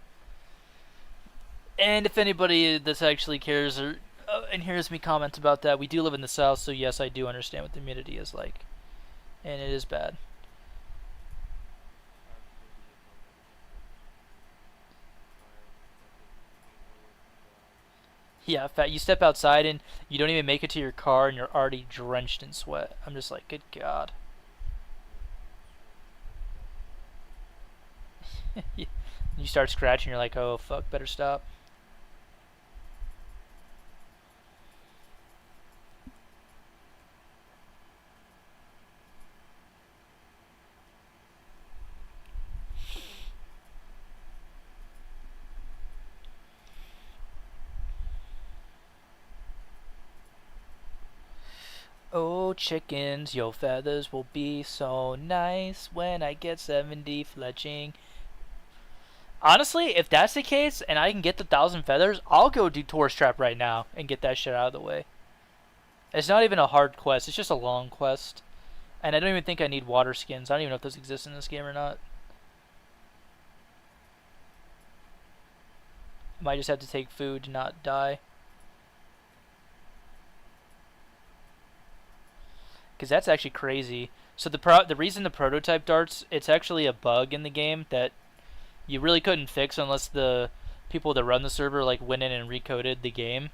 And if anybody that actually cares or and hears me comment about that, we do live in the south, so yes, I do understand what the humidity is like, and it is bad. Yeah, fat. You step outside and you don't even make it to your car, and you're already drenched in sweat. I'm just like, good God. You start scratching, you're like, oh fuck, better stop. Oh, chickens, your feathers will be so nice when I get 70 fletching. Honestly, if that's the case and I can get the 1,000 feathers, I'll go do Tourist Trap right now and get that shit out of the way. It's not even a hard quest, it's just a long quest. And I don't even think I need water skins. I don't even know if those exist in this game or not. I might just have to take food to not die. Because that's actually crazy. So the reason the prototype darts, it's actually a bug in the game that you really couldn't fix unless the people that run the server like went in and recoded the game.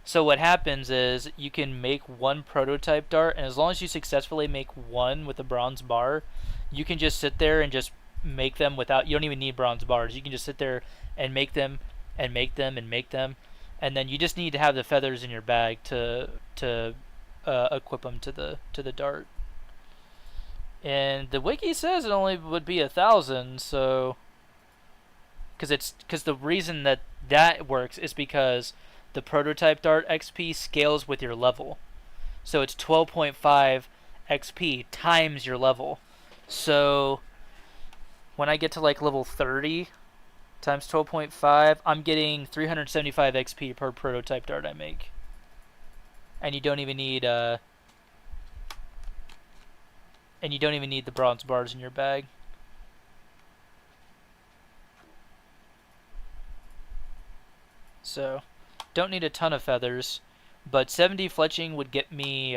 So what happens is you can make one prototype dart, and as long as you successfully make one with a bronze bar, you can just sit there and just make them without. You don't even need bronze bars. You can just sit there and make them and make them and make them, and then you just need to have the feathers in your bag to equip them to the dart. And the wiki says it only would be 1,000, so because the reason that works is because the prototype dart XP scales with your level. So it's 12.5 XP times your level. So when I get to like level 30 times 12.5, I'm getting 375 XP per prototype dart I make. And you don't even need the bronze bars in your bag. So, don't need a ton of feathers, but 70 fletching would get me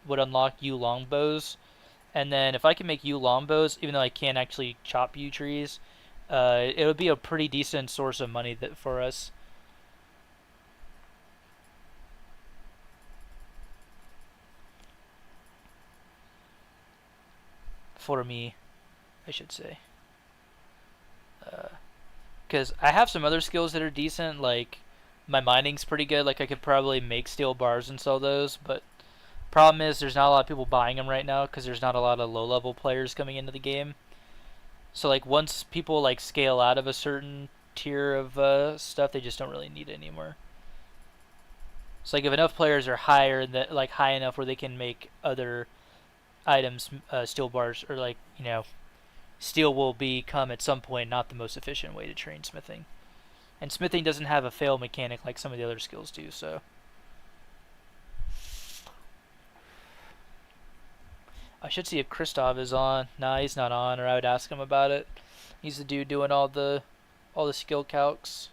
would unlock yew longbows, and then if I can make yew longbows, even though I can't actually chop yew trees, it would be a pretty decent source of money for us. For me, I should say. Because I have some other skills that are decent, like my mining's pretty good. Like I could probably make steel bars and sell those, but problem is there's not a lot of people buying them right now because there's not a lot of low-level players coming into the game. So like once people like scale out of a certain tier of stuff, they just don't really need it anymore. So like if enough players are higher that like high enough where they can make other items, steel bars, or like steel will become at some point not the most efficient way to train smithing. And smithing doesn't have a fail mechanic like some of the other skills do, so. I should see if Christoph is on. Nah, he's not on, or I would ask him about it. He's the dude doing all the skill calcs.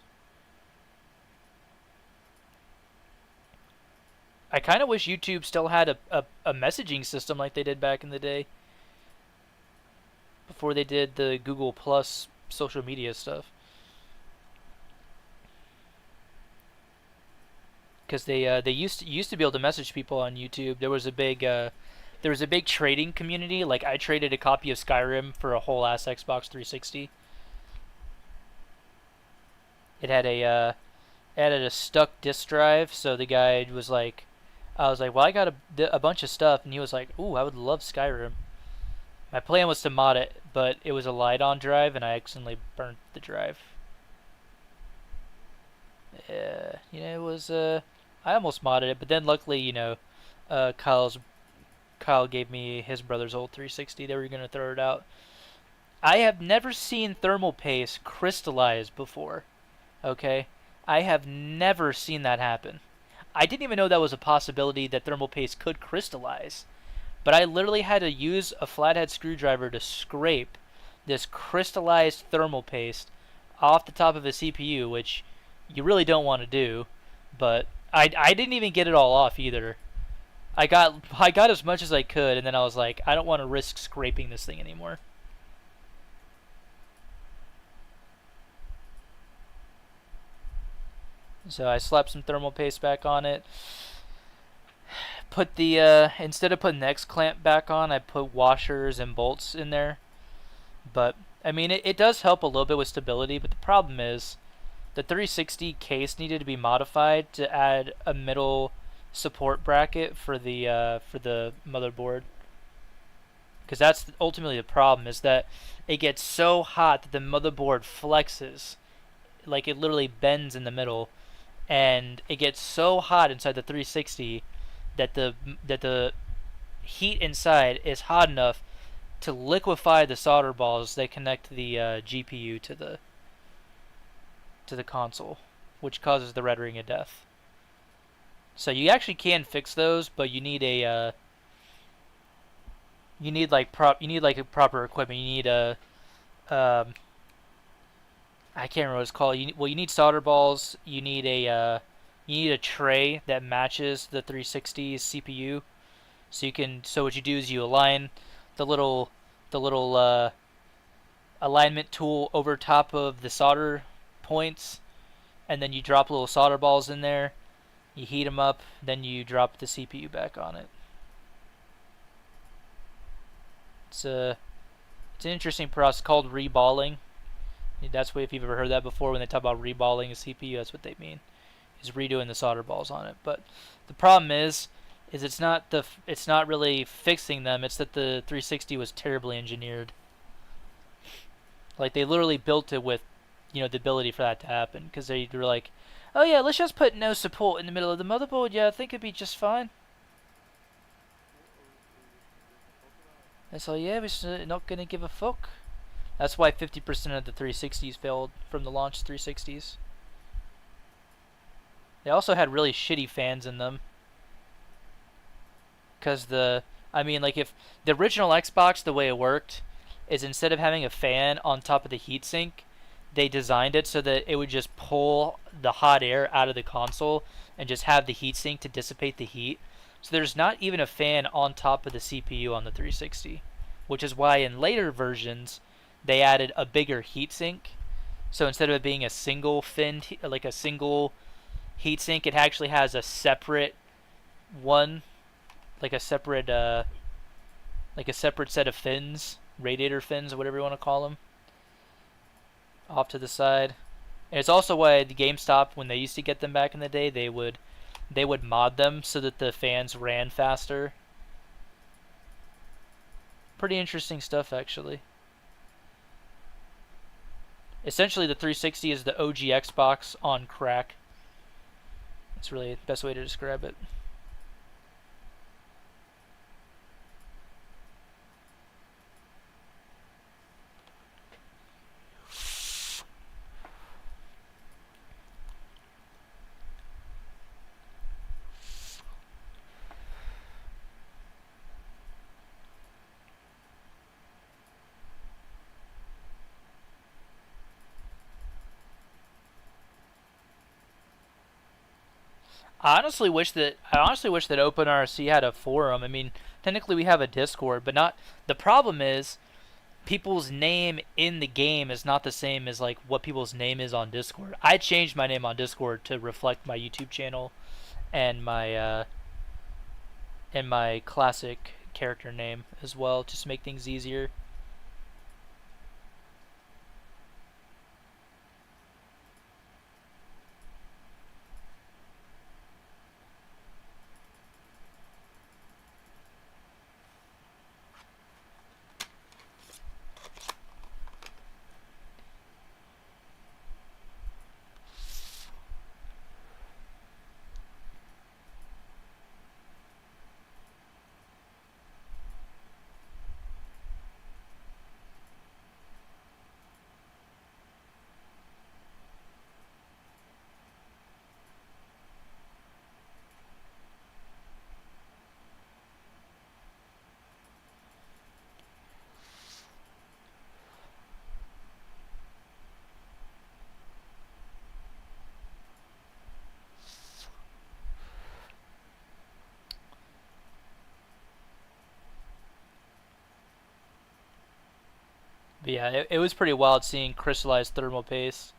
I kind of wish YouTube still had a messaging system like they did back in the day. Before they did the Google Plus social media stuff. Because they used to be able to message people on YouTube. There was a big trading community. Like I traded a copy of Skyrim for a whole ass Xbox 360. It had a stuck disk drive, so the guy was like, I was like, well, I got a bunch of stuff, and he was like, ooh, I would love Skyrim. My plan was to mod it, but it was a light-on drive, and I accidentally burnt the drive. It was I almost modded it, but then luckily, Kyle gave me his brother's old 360. They were gonna throw it out. I have never seen thermal paste crystallize before. Okay, I have never seen that happen. I didn't even know that was a possibility that thermal paste could crystallize. But I literally had to use a flathead screwdriver to scrape this crystallized thermal paste off the top of a CPU, which you really don't want to do. But I didn't even get it all off either. I got as much as I could, and then I was like, I don't want to risk scraping this thing anymore. So I slapped some thermal paste back on it. Put the instead of putting the X clamp back on, I put washers and bolts in there. But I mean, it does help a little bit with stability. But the problem is, the 360 case needed to be modified to add a middle support bracket for the motherboard. Because that's ultimately the problem, is that it gets so hot that the motherboard flexes, like it literally bends in the middle, and it gets so hot inside the 360 that the heat inside is hot enough to liquefy the solder balls that connect the GPU to the console, which causes the red ring of death. So you actually can fix those, but you need a a proper equipment. You need a I can't remember what it's called. You need solder balls. You need a tray that matches the 360's CPU. So what you do is you align the little alignment tool over top of the solder points, and then you drop little solder balls in there. You heat them up, then you drop the CPU back on it. It's an interesting process called reballing. That's what, if you've ever heard that before, when they talk about reballing a CPU, that's what they mean, is redoing the solder balls on it. But the problem is it's not really fixing them. It's that the 360 was terribly engineered. Like they literally built it with, the ability for that to happen, because they were like, oh yeah, let's just put no support in the middle of the motherboard. Yeah, I think it'd be just fine. So yeah, we're not gonna give a fuck. That's why 50% of the 360s failed from the launch 360s. They also had really shitty fans in them. Because like if the original Xbox, the way it worked is instead of having a fan on top of the heatsink, they designed it so that it would just pull the hot air out of the console and just have the heatsink to dissipate the heat. So there's not even a fan on top of the CPU on the 360, which is why in later versions they added a bigger heatsink. So instead of it being a single fin, like a single heatsink, it actually has a separate one, like a separate set of fins, radiator fins, or whatever you want to call them, off to the side. And it's also why the GameStop, when they used to get them back in the day, they would mod them so that the fans ran faster. Pretty interesting stuff, actually. Essentially, the 360 is the OG Xbox on crack. That's really the best way to describe it. I honestly wish that OpenRC had a forum. I mean, technically we have a Discord, but not. The problem is people's name in the game is not the same as like what people's name is on Discord. I changed my name on Discord to reflect my YouTube channel and my classic character name as well, just to make things easier. But yeah, it was pretty wild seeing crystallized thermal paste.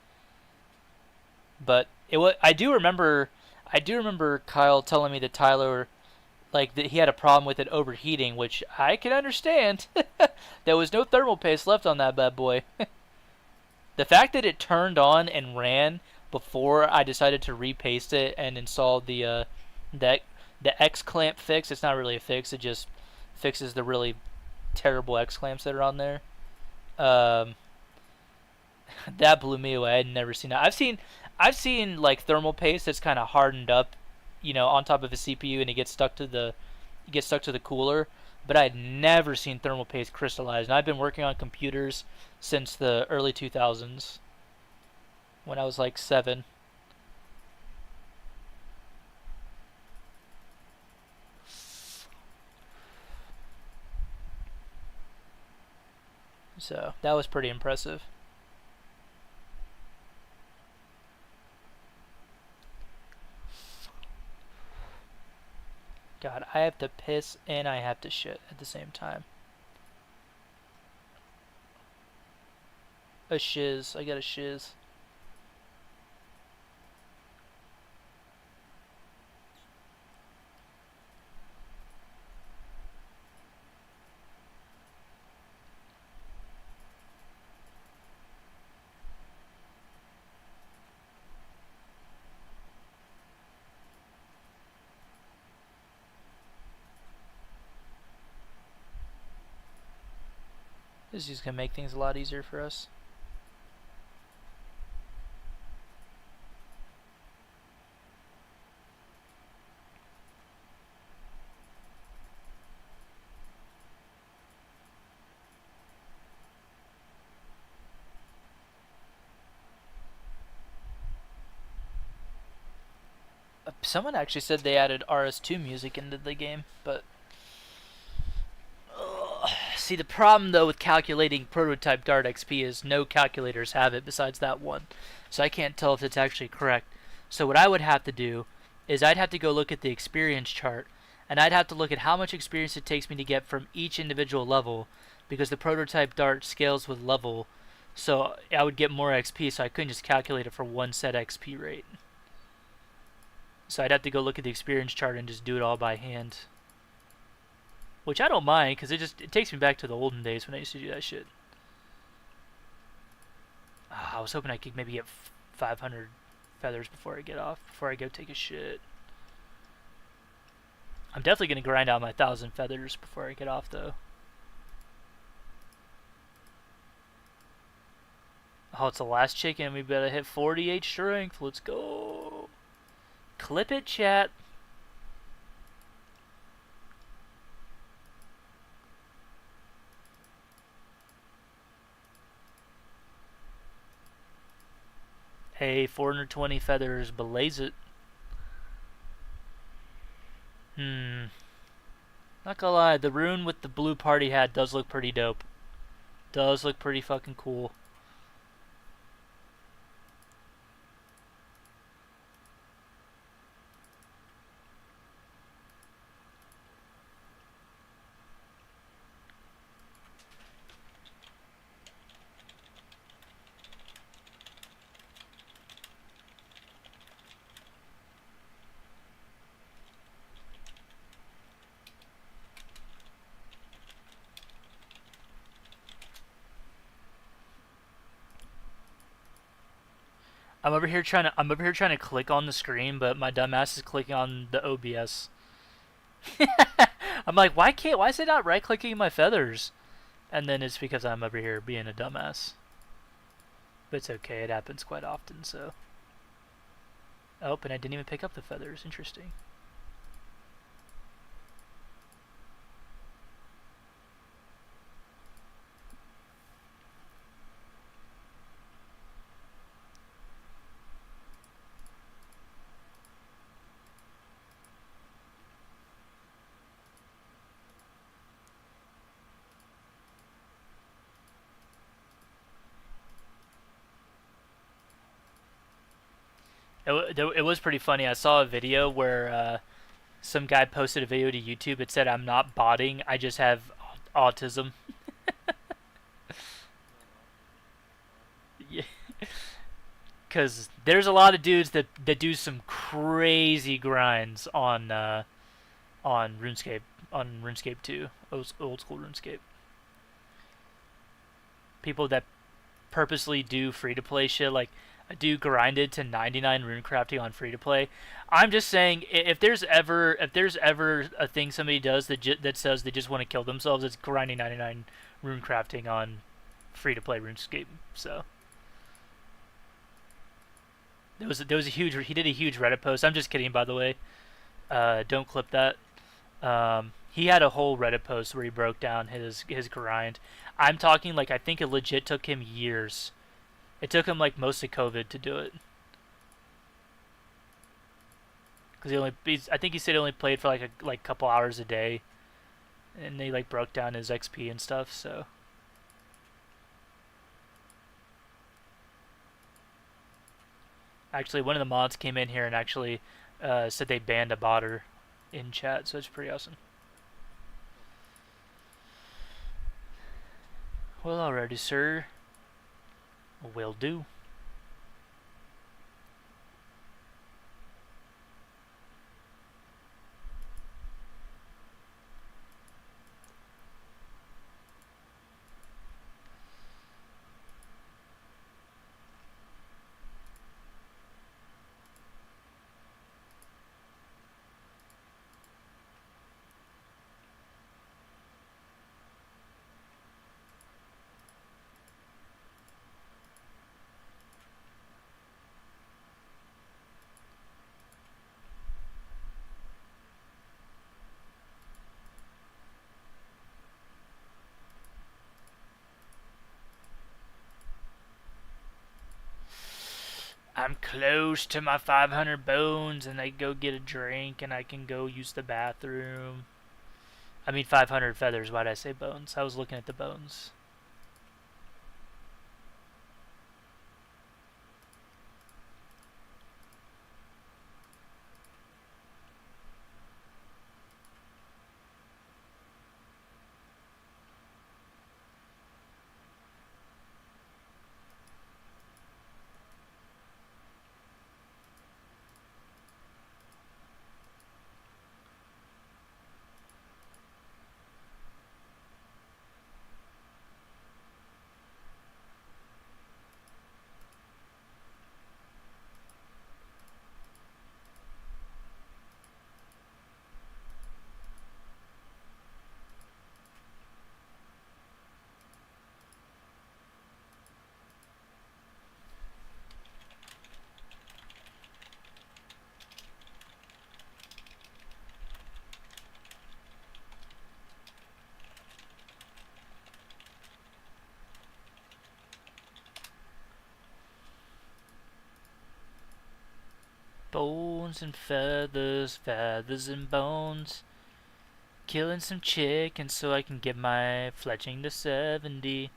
But it was. I do remember Kyle telling me that Tyler, like, that he had a problem with it overheating, which I can understand. There was no thermal paste left on that bad boy. The fact that it turned on and ran before I decided to repaste it and install the the X clamp fix. It's not really a fix. It just fixes the really terrible X clamps that are on there. Um, that blew me away. I'd never seen that. I've seen like thermal paste that's kind of hardened up, on top of a CPU and it gets stuck to the cooler. But I'd never seen thermal paste crystallize, and I've been working on computers since the early 2000s when I was like 7. So that was pretty impressive. God, I have to piss and I have to shit at the same time. A shiz. I got a shiz. This is just gonna make things a lot easier for us. Someone actually said they added RS2 music into the game, but see, the problem though with calculating prototype Dart XP is no calculators have it besides that one, so I can't tell if it's actually correct. So what I would have to do is I'd have to go look at the experience chart, and I'd have to look at how much experience it takes me to get from each individual level, because the prototype Dart scales with level, so I would get more XP, so I couldn't just calculate it for one set XP rate. So I'd have to go look at the experience chart and just do it all by hand. Which I don't mind, because it takes me back to the olden days when I used to do that shit. I was hoping I could maybe get 500 feathers before I go take a shit. I'm definitely going to grind out my 1,000 feathers before I get off, though. Oh, it's the last chicken. We better hit 48 strength. Let's go. Clip it, chat. Hey, 420 feathers, blaze it. Not gonna lie, the rune with the blue party hat does look pretty dope. Does look pretty fucking cool. I'm over here trying to click on the screen, but my dumbass is clicking on the OBS. I'm like, why is it not right clicking my feathers? And then it's because I'm over here being a dumbass. But it's okay, it happens quite often, so. Oh, and I didn't even pick up the feathers. Interesting. It was pretty funny. I saw a video where some guy posted a video to YouTube. It said, "I'm not botting. I just have autism." Yeah, because there's a lot of dudes that do some crazy grinds on RuneScape 2, old school RuneScape. People that purposely do free to play shit, like a dude grinded to 99 rune crafting on free to play. I'm just saying, if there's ever a thing somebody does that says they just want to kill themselves, it's grinding 99 rune crafting on free to play RuneScape. So there was a huge, he did a huge Reddit post. I'm just kidding, by the way. Don't clip that. He had a whole Reddit post where he broke down his grind. I'm talking like, I think it legit took him years. It took him like most of COVID to do it. Because I think he said he only played for like a couple hours a day, and they like broke down his XP and stuff. So actually, one of the mods came in here and actually said they banned a botter in chat, so it's pretty awesome. Well, alrighty, sir. Will do. I'm close to my 500 bones, and I go get a drink, and I can go use the bathroom. I mean 500 feathers. Why did I say bones? I was looking at the bones. Bones and feathers, feathers and bones. Killing some chickens so I can get my fletching to 70.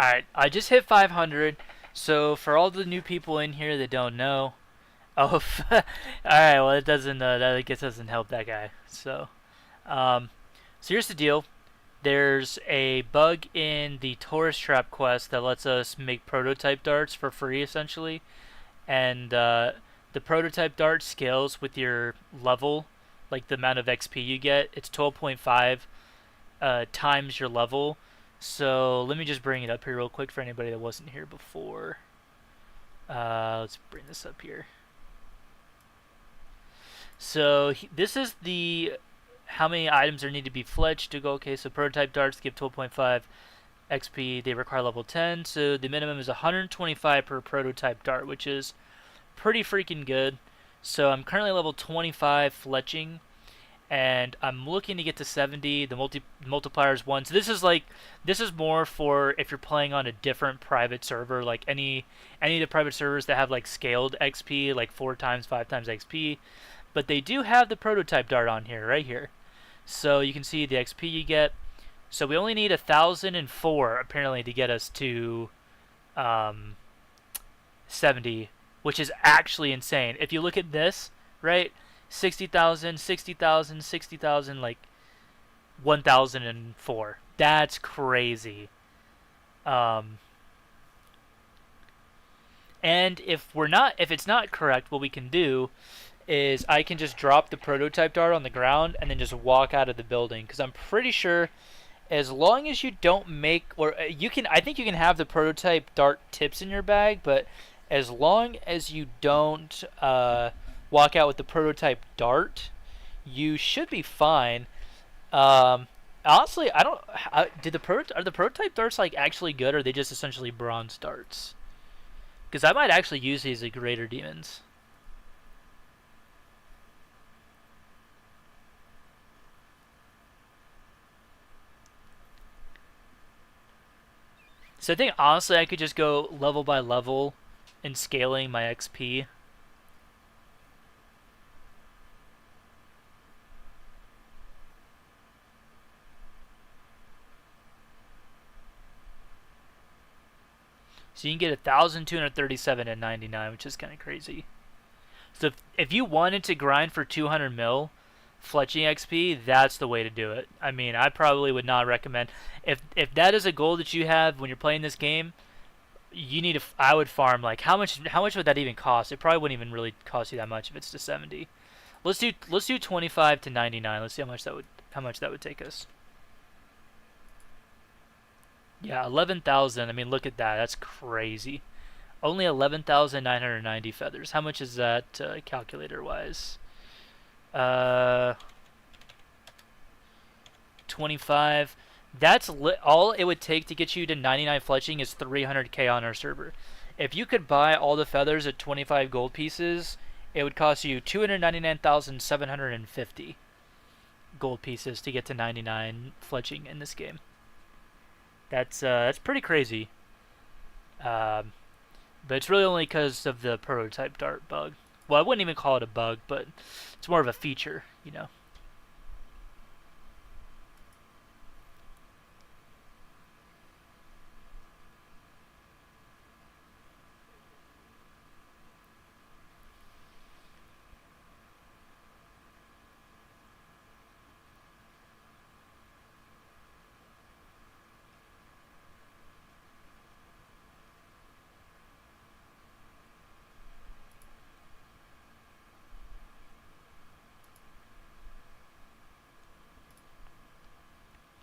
Alright, I just hit 500. So for all the new people in here that don't know, oh, alright, well it doesn't. That I guess doesn't help that guy. Um, so here's the deal. There's a bug in the tourist trap quest that lets us make prototype darts for free, essentially, and the prototype dart scales with your level, like the amount of XP you get. It's 12.5 times your level. So let me just bring it up here real quick for anybody that wasn't here before. Let's bring this up here. So this is the how many items there need to be fletched to go. Okay, so prototype darts give 12.5 XP. They require level 10, so the minimum is 125 per prototype dart, which is pretty freaking good. So I'm currently level 25 fletching, and I'm looking to get to 70. The multiplier is 1. So this is more for if you're playing on a different private server, like any of the private servers that have like scaled XP, like 4 times, 5 times XP. But they do have the prototype dart on here, right here. So you can see the XP you get. So we only need 1,004 apparently to get us to 70, which is actually insane. If you look at this, right? 60,000, 60,000, 60,000, like 1,004. That's crazy. And if it's not correct, what we can do is I can just drop the prototype dart on the ground and then just walk out of the building, because I'm pretty sure as long as you don't make, or I think you can have the prototype dart tips in your bag, but as long as you don't walk out with the prototype dart, you should be fine. Honestly, I don't. Are the prototype darts like actually good, or are they just essentially bronze darts? Because I might actually use these as greater demons. So I think honestly I could just go level by level in scaling my XP. So you can get 1,237 at 99, which is kind of crazy. So if you wanted to grind for 200 mil fletching XP, that's the way to do it. I mean, I probably would not recommend, if that is a goal that you have when you're playing this game, you need to. I would farm like how much would that even cost? It probably wouldn't even really cost you that much if it's to 70. Let's do 25 to 99. Let's see how much that would take us. Yeah, 11,000. I mean, look at that. That's crazy. Only 11,990 feathers. How much is that calculator wise? Uh 25. All it would take to get you to 99 fletching is 300k on our server. If you could buy all the feathers at 25 gold pieces, it would cost you 299,750 gold pieces to get to 99 fletching in this game. That's pretty crazy. Um, but it's really only because of the prototype dart bug. Well, I wouldn't even call it a bug, but it's more of a feature, you know.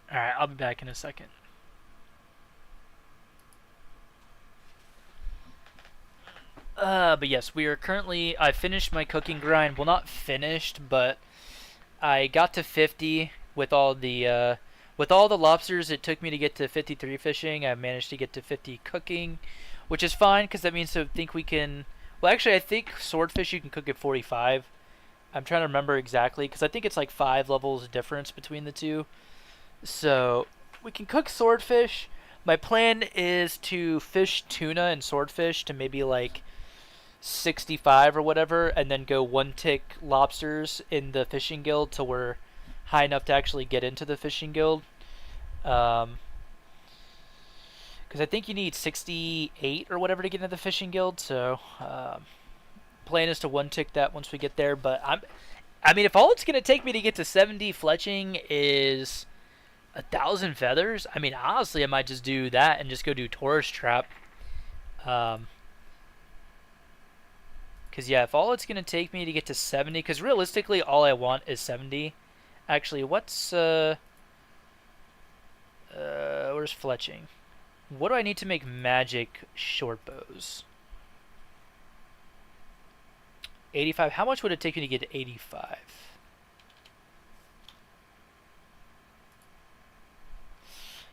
Alright, I'll be back in a second. But yes, we are currently. I finished my cooking grind. Well, not finished, but I got to 50 with all the lobsters. It took me to get to 53 fishing. I managed to get to 50 cooking, which is fine because that means I think we can. Well, actually, I think swordfish you can cook at 45. I'm trying to remember exactly because I think it's like 5 levels difference between the two. So we can cook swordfish. My plan is to fish tuna and swordfish to maybe like 65 or whatever, and then go one tick lobsters in the fishing guild till we're high enough to actually get into the fishing guild. Because I think you need 68 or whatever to get into the fishing guild. So plan is to one tick that once we get there. But I mean, if all it's gonna take me to get to 70 fletching is 1,000 feathers, I mean, honestly, I might just do that and just go do tourist trap. Um, Because, yeah, if all it's going to take me to get to 70, because realistically, all I want is 70. Actually, where's fletching? What do I need to make magic short bows? 85. How much would it take me to get to 85?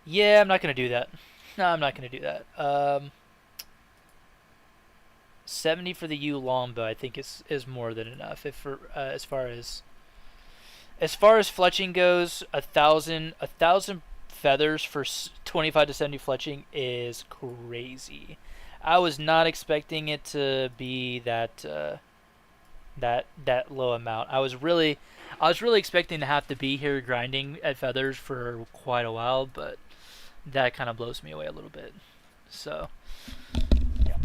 Yeah, I'm not going to do that. No, I'm not going to do that. 70 for the U longbow, I think is more than enough. If for as far as fletching goes, a thousand feathers for 25 to 70 fletching is crazy. I was not expecting it to be that low amount. I was really expecting to have to be here grinding at feathers for quite a while, but that kind of blows me away a little bit. So yeah.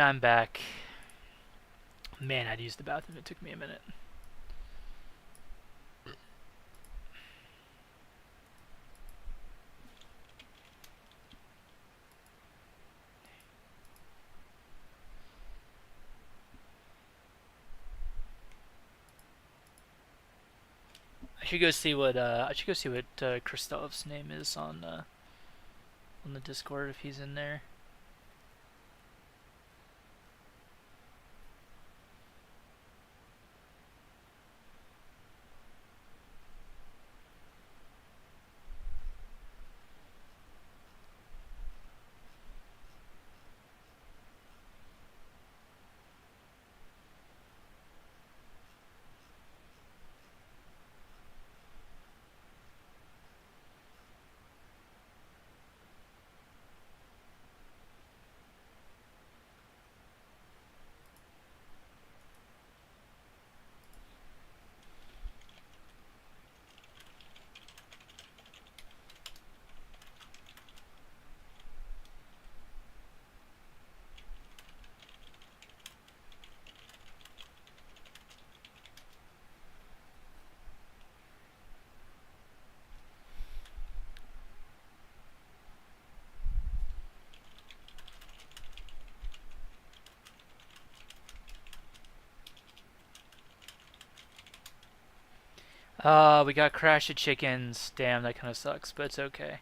I'm back. Man, I'd used the bathroom. It took me a minute. I should go see what Christoph's name is on the Discord if he's in there. We got Crash of Chickens. Damn, that kind of sucks, but it's okay.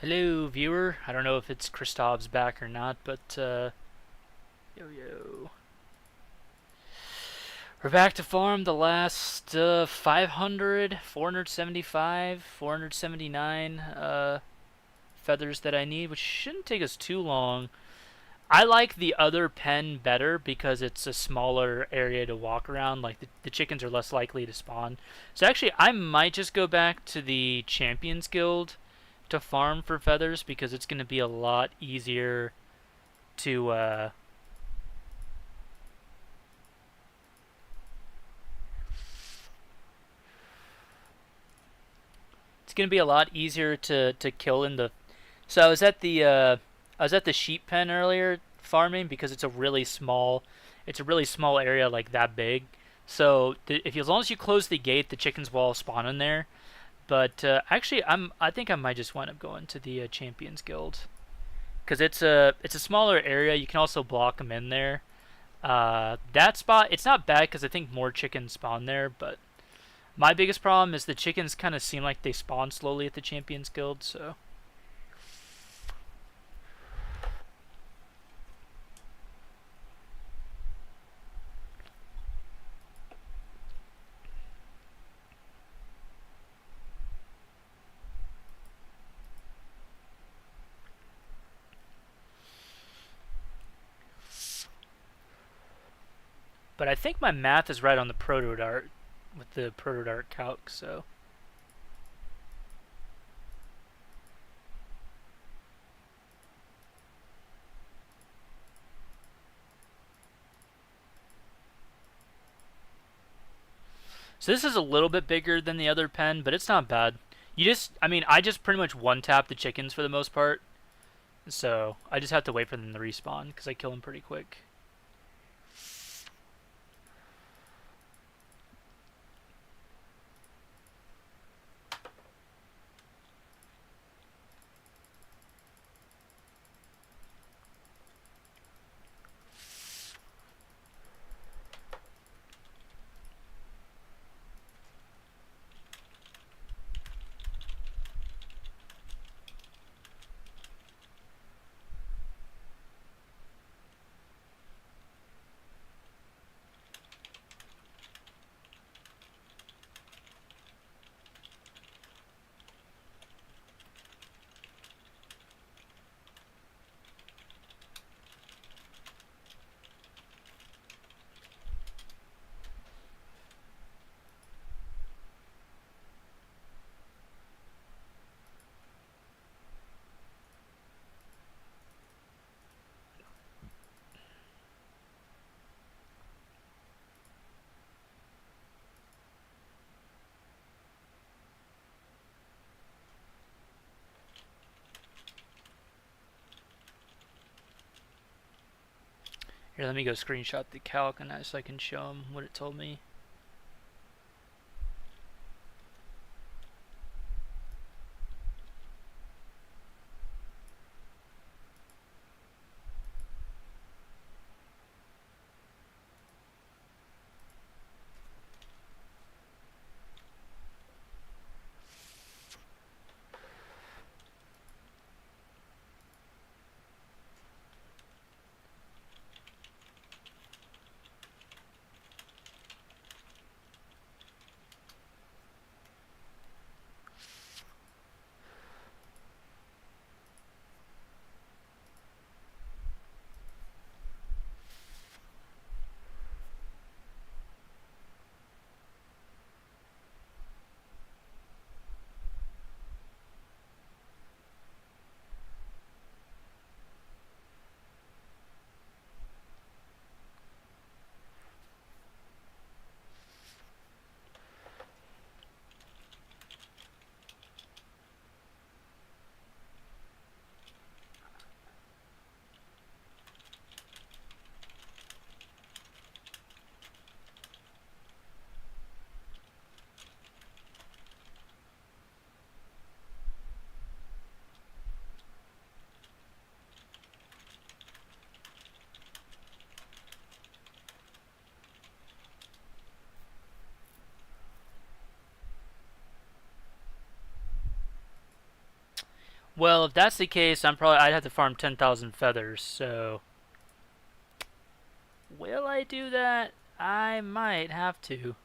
Hello, viewer. I don't know if it's Christoph's back or not, but yo. We're back to farm the last 500, 475, 479 feathers that I need, which shouldn't take us too long. I like the other pen better because it's a smaller area to walk around. Like the chickens are less likely to spawn. So actually, I might just go back to the Champions Guild to farm for feathers because it's going to be a lot easier to it's going to be a lot easier to kill in the. So I was at the sheep pen earlier farming because it's a really small area, like that big. So if as long as you close the gate, the chickens will all spawn in there. But actually, I think I might just wind up going to the Champions Guild because it's a smaller area. You can also block them in there. That spot, it's not bad because I think more chickens spawn there. But my biggest problem is the chickens kind of seem like they spawn slowly at the Champions Guild. So, but I think my math is right on the proto dart with the proto dart calc. So this is a little bit bigger than the other pen, but it's not bad. I just pretty much one tap the chickens for the most part. So I just have to wait for them to respawn because I kill them pretty quick. Here, let me go screenshot the calc on that so I can show them what it told me. Well, if that's the case, I'd have to farm 10,000 feathers. So, will I do that? I might have to.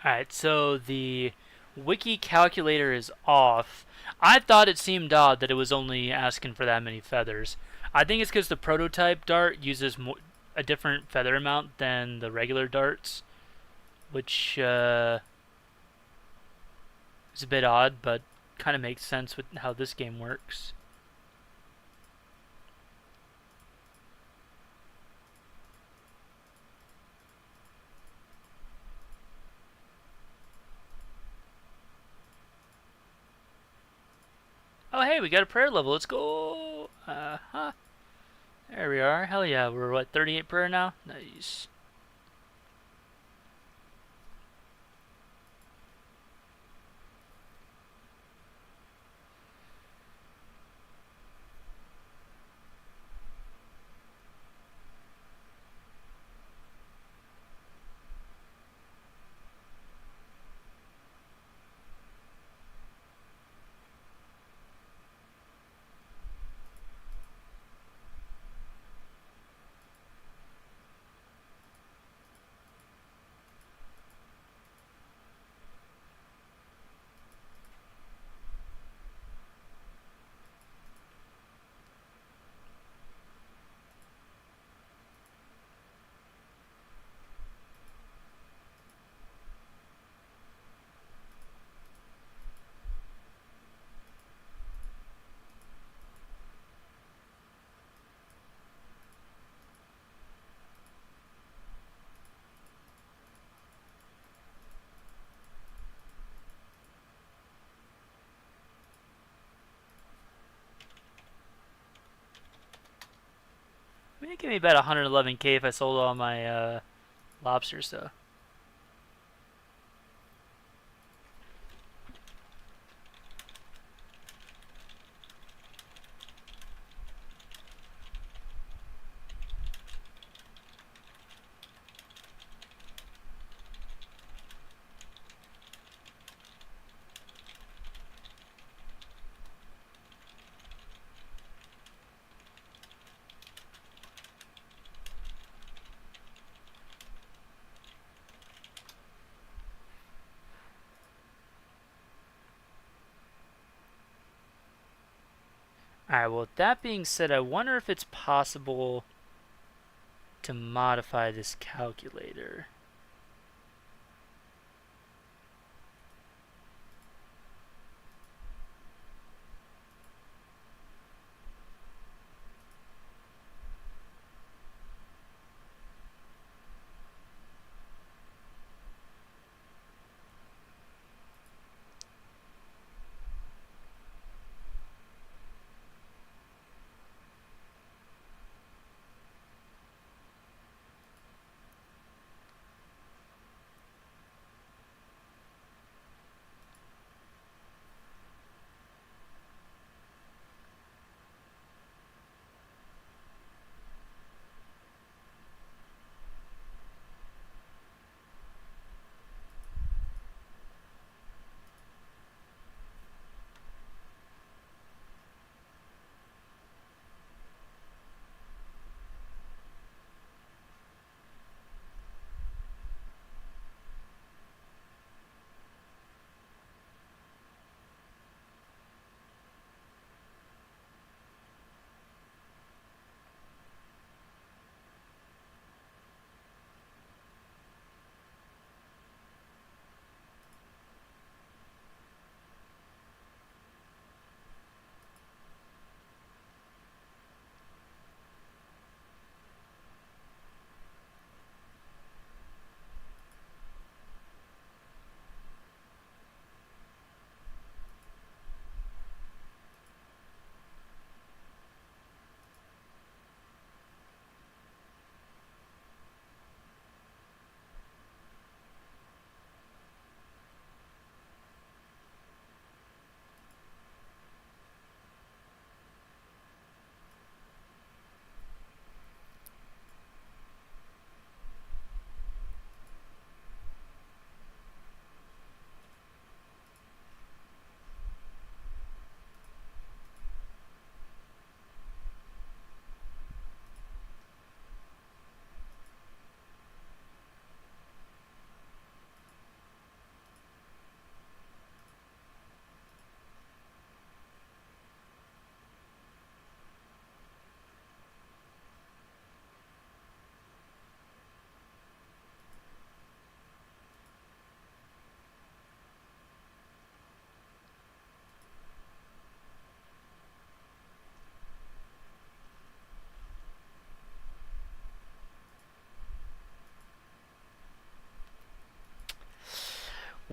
Alright, so the wiki calculator is off. I thought it seemed odd that it was only asking for that many feathers. I think it's because the prototype dart uses a different feather amount than the regular darts, which is a bit odd, but kind of makes sense with how this game works. Oh, hey, we got a prayer level. Let's go. Huh. There we are. Hell yeah. We're what, 38 prayer now? Nice. I mean, it gave me about 111k if I sold all my lobsters, though. Alright, well, with that being said, I wonder if it's possible to modify this calculator.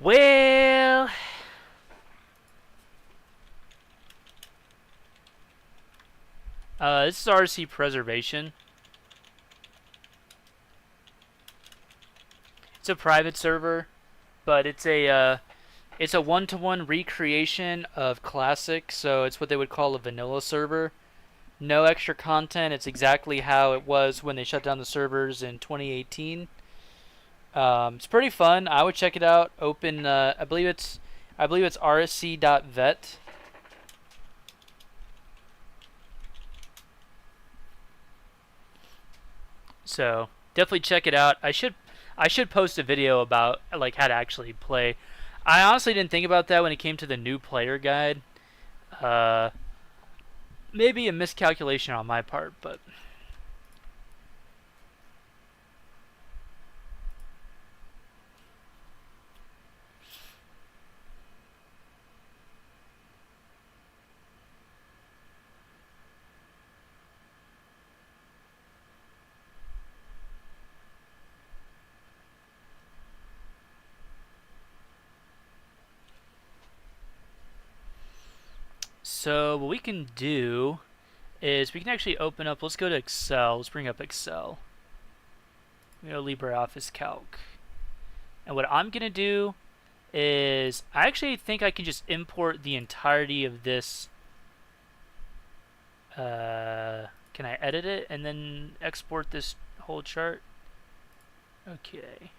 Well, this is RC Preservation. It's a private server, but it's a one-to-one recreation of Classic, so it's what they would call a vanilla server. No extra content. It's exactly how it was when they shut down the servers in 2018. It's pretty fun. I would check it out. Open. I believe it's rsc.vet. So definitely check it out. I should post a video about like how to actually play. I honestly didn't think about that when it came to the new player guide. Uh, Maybe a miscalculation on my part, but so what we can do is we can actually open up. Let's go to Excel. Let's bring up Excel. We go LibreOffice Calc, and what I'm gonna do is I actually think I can just import the entirety of this. Can I edit it and then export this whole chart? Okay.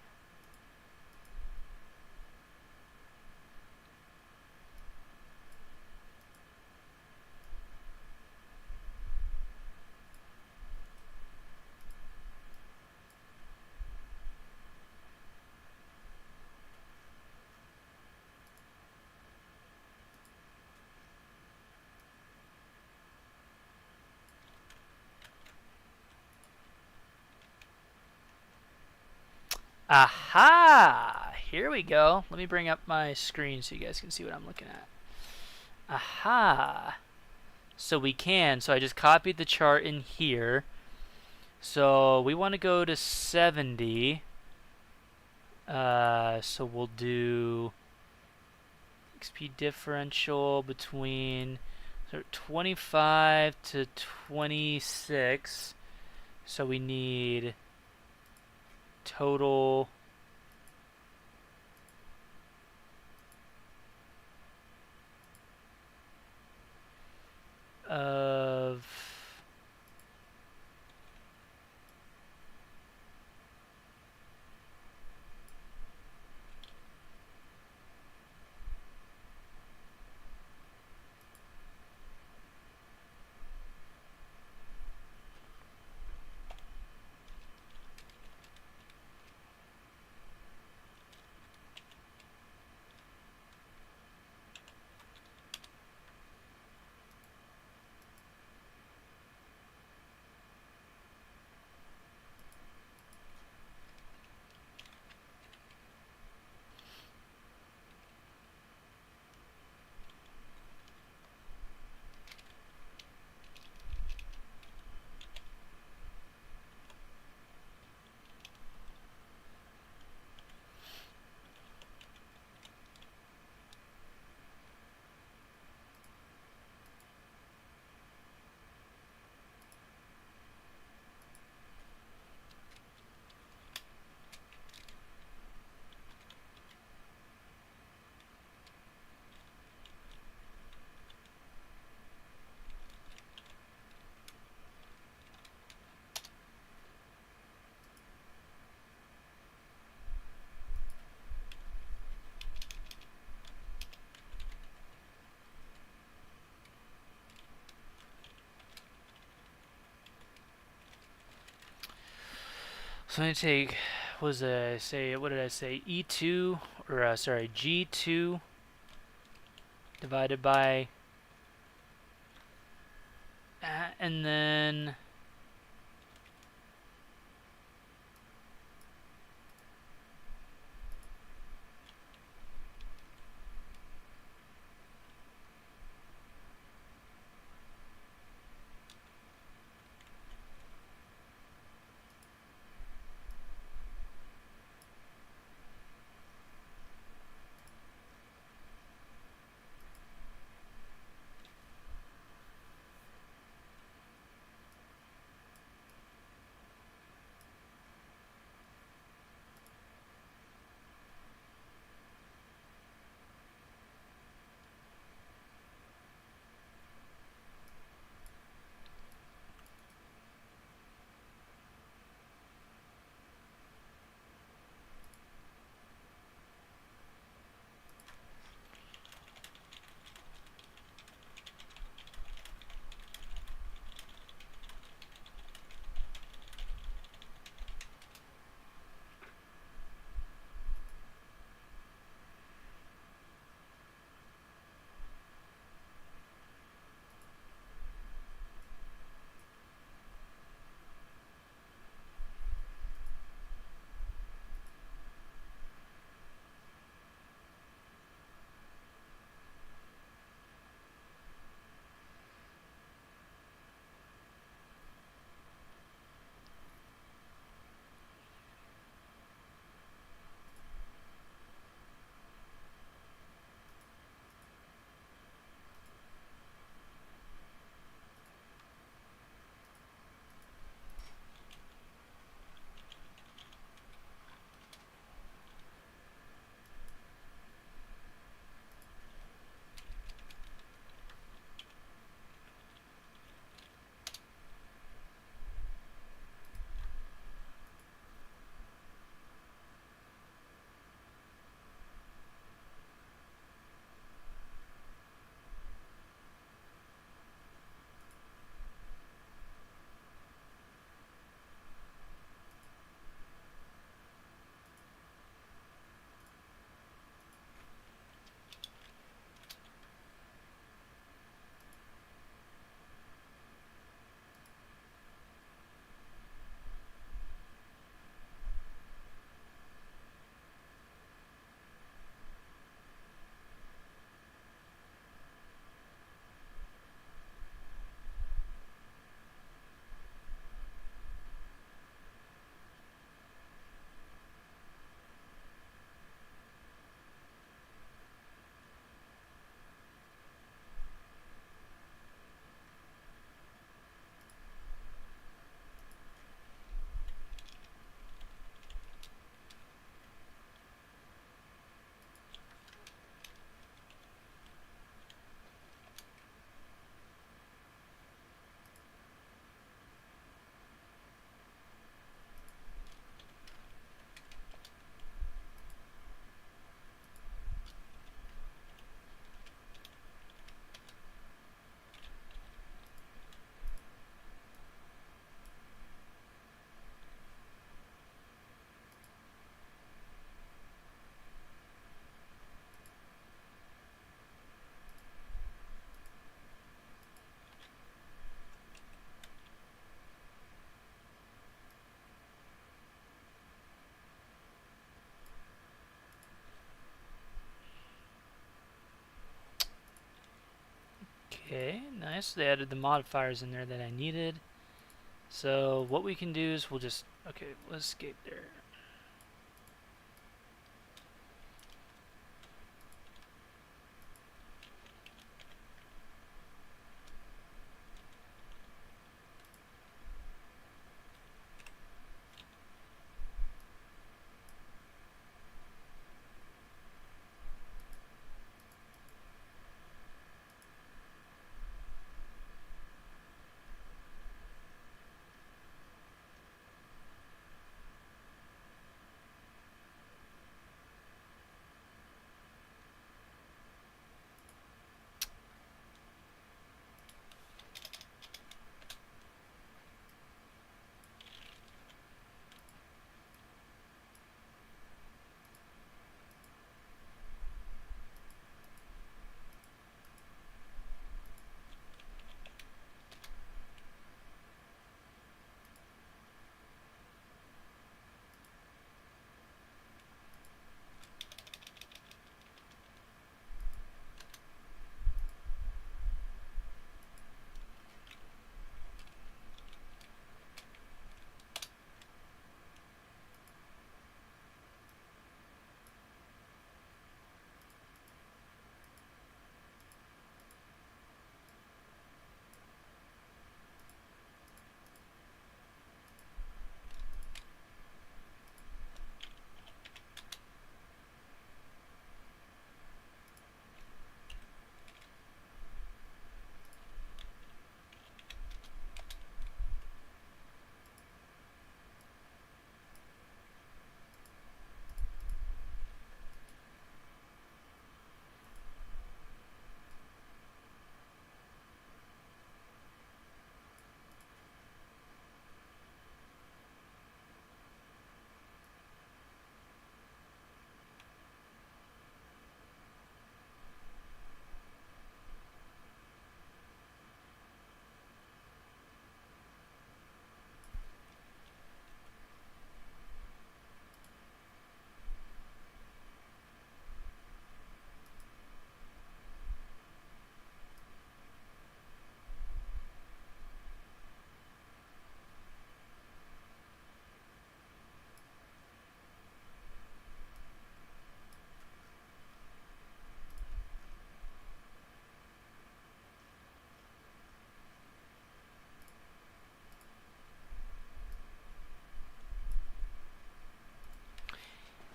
Aha! Here we go. Let me bring up my screen so you guys can see what I'm looking at. Aha! So we can. So I just copied the chart in here. So we want to go to 70. So we'll do XP differential between 25 to 26. So we need total of so I'm gonna take, what did I say? What did I say? E2, or sorry, G2 divided by, and then Okay, nice. They added the modifiers in there that I needed. So what we can do is we'll just, okay, let's escape there.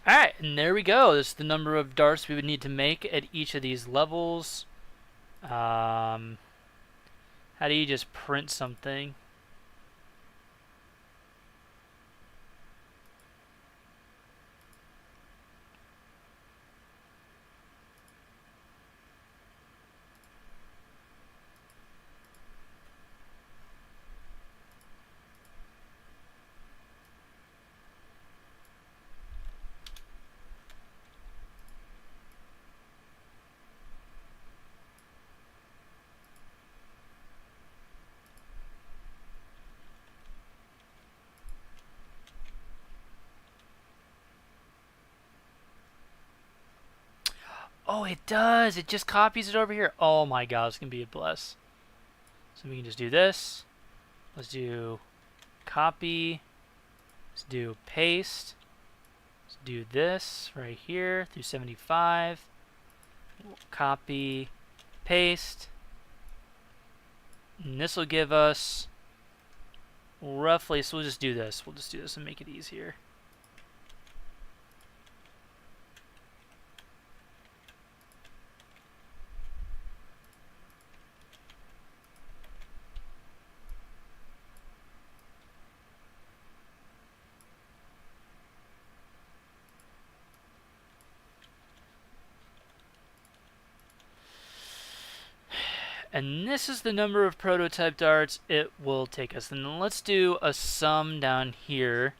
Alright, and there we go. This is the number of darts we would need to make at each of these levels. How do you just print something? Oh, it does. It just copies it over here. Oh my god, it's going to be a bless. So we can just do this. Let's do copy. Let's do paste. Let's do this right here through 75. We'll copy, paste. And this will give us roughly, so we'll just do this. We'll just do this and make it easier. And this is the number of prototype darts it will take us. And then let's do a sum down here.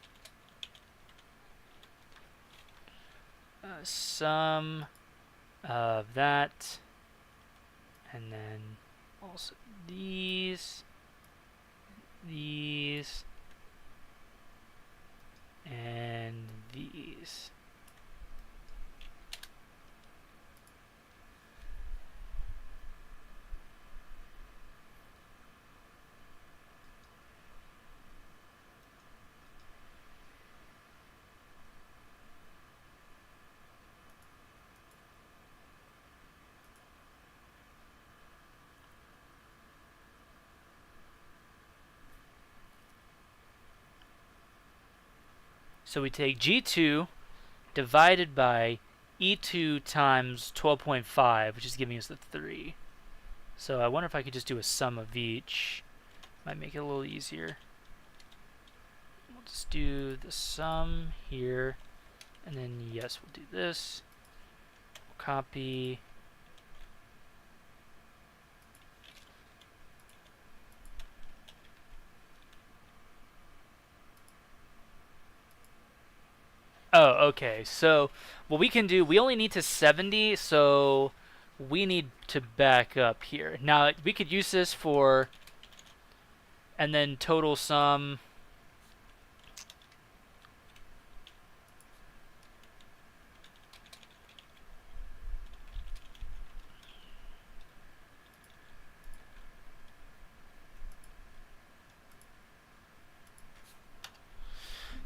Sum of that. And then also these, and these. So we take G2 divided by E2 times 12.5, which is giving us the 3. So I wonder if I could just do a sum of each. Might make it a little easier. We'll just do the sum here, and then yes, we'll do this. We'll copy. Oh, okay. So what we can do, we only need to 70, so we need to back up here. Now we could use this for, and then total sum.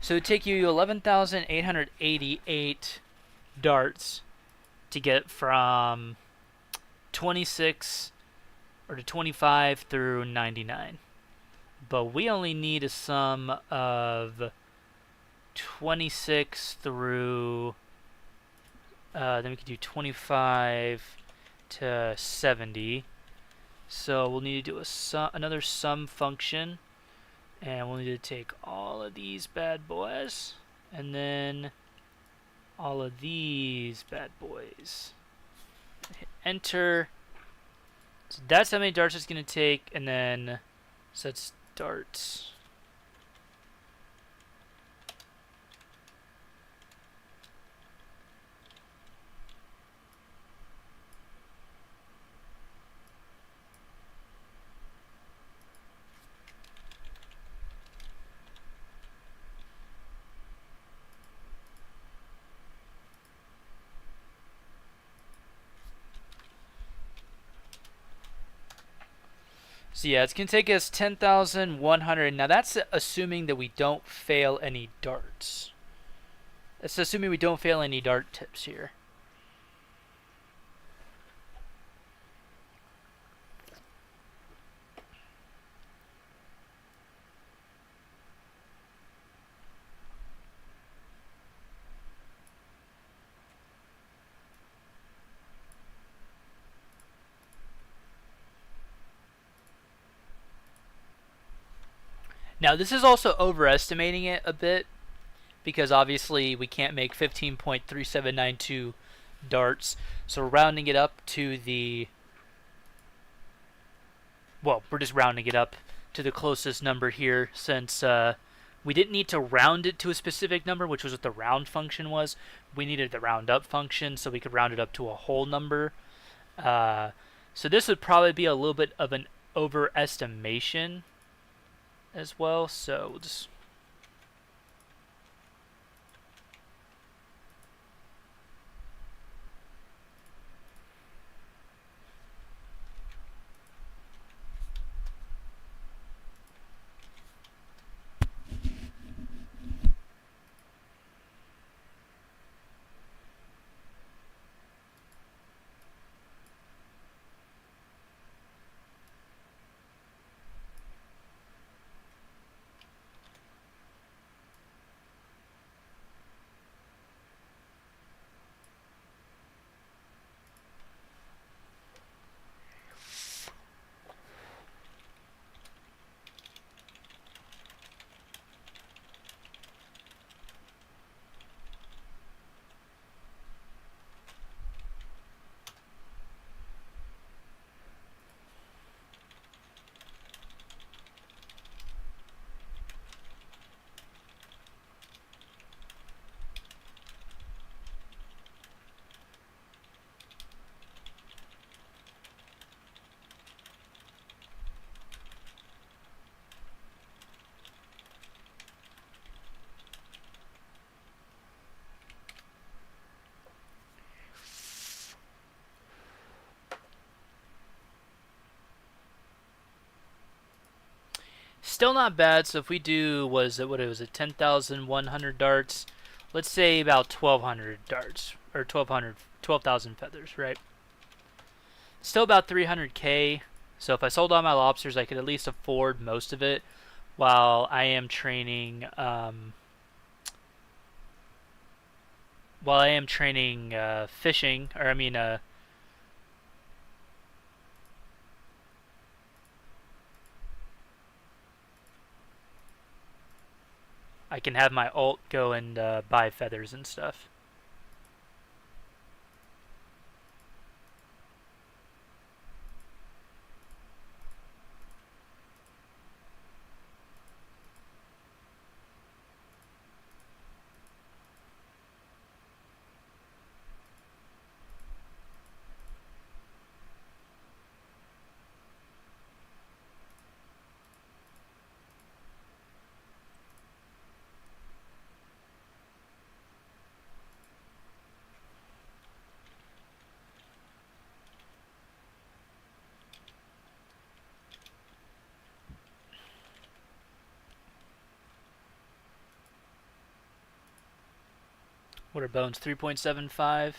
So it would take you 11,888 darts to get from 26 or to 25 through 99. But we only need a sum of 26 through, then we could do 25 to 70. So we'll need to do another sum function. And we'll need to take all of these bad boys, and then all of these bad boys. Hit enter. So that's how many darts it's going to take, and then so that's darts. So yeah, it's going to take us 10,100. Now that's assuming that we don't fail any darts. That's assuming we don't fail any dart tips here. Now this is also overestimating it a bit, because obviously we can't make 15.3792 darts, so we're rounding it up to the, well, we're just rounding it up to the closest number here, since we didn't need to round it to a specific number, which was what the round function was. We needed the round up function so we could round it up to a whole number. So this would probably be a little bit of an overestimation as well, so we'll just still not bad. So if we do, what it was, 10,100 darts, let's say about 1,200 darts, or 12,000 feathers, right? Still about 300k. So if I sold all my lobsters, I could at least afford most of it while I am training while I am training fishing, or I mean, I can have my alt go and buy feathers and stuff. What are bones? 3.75.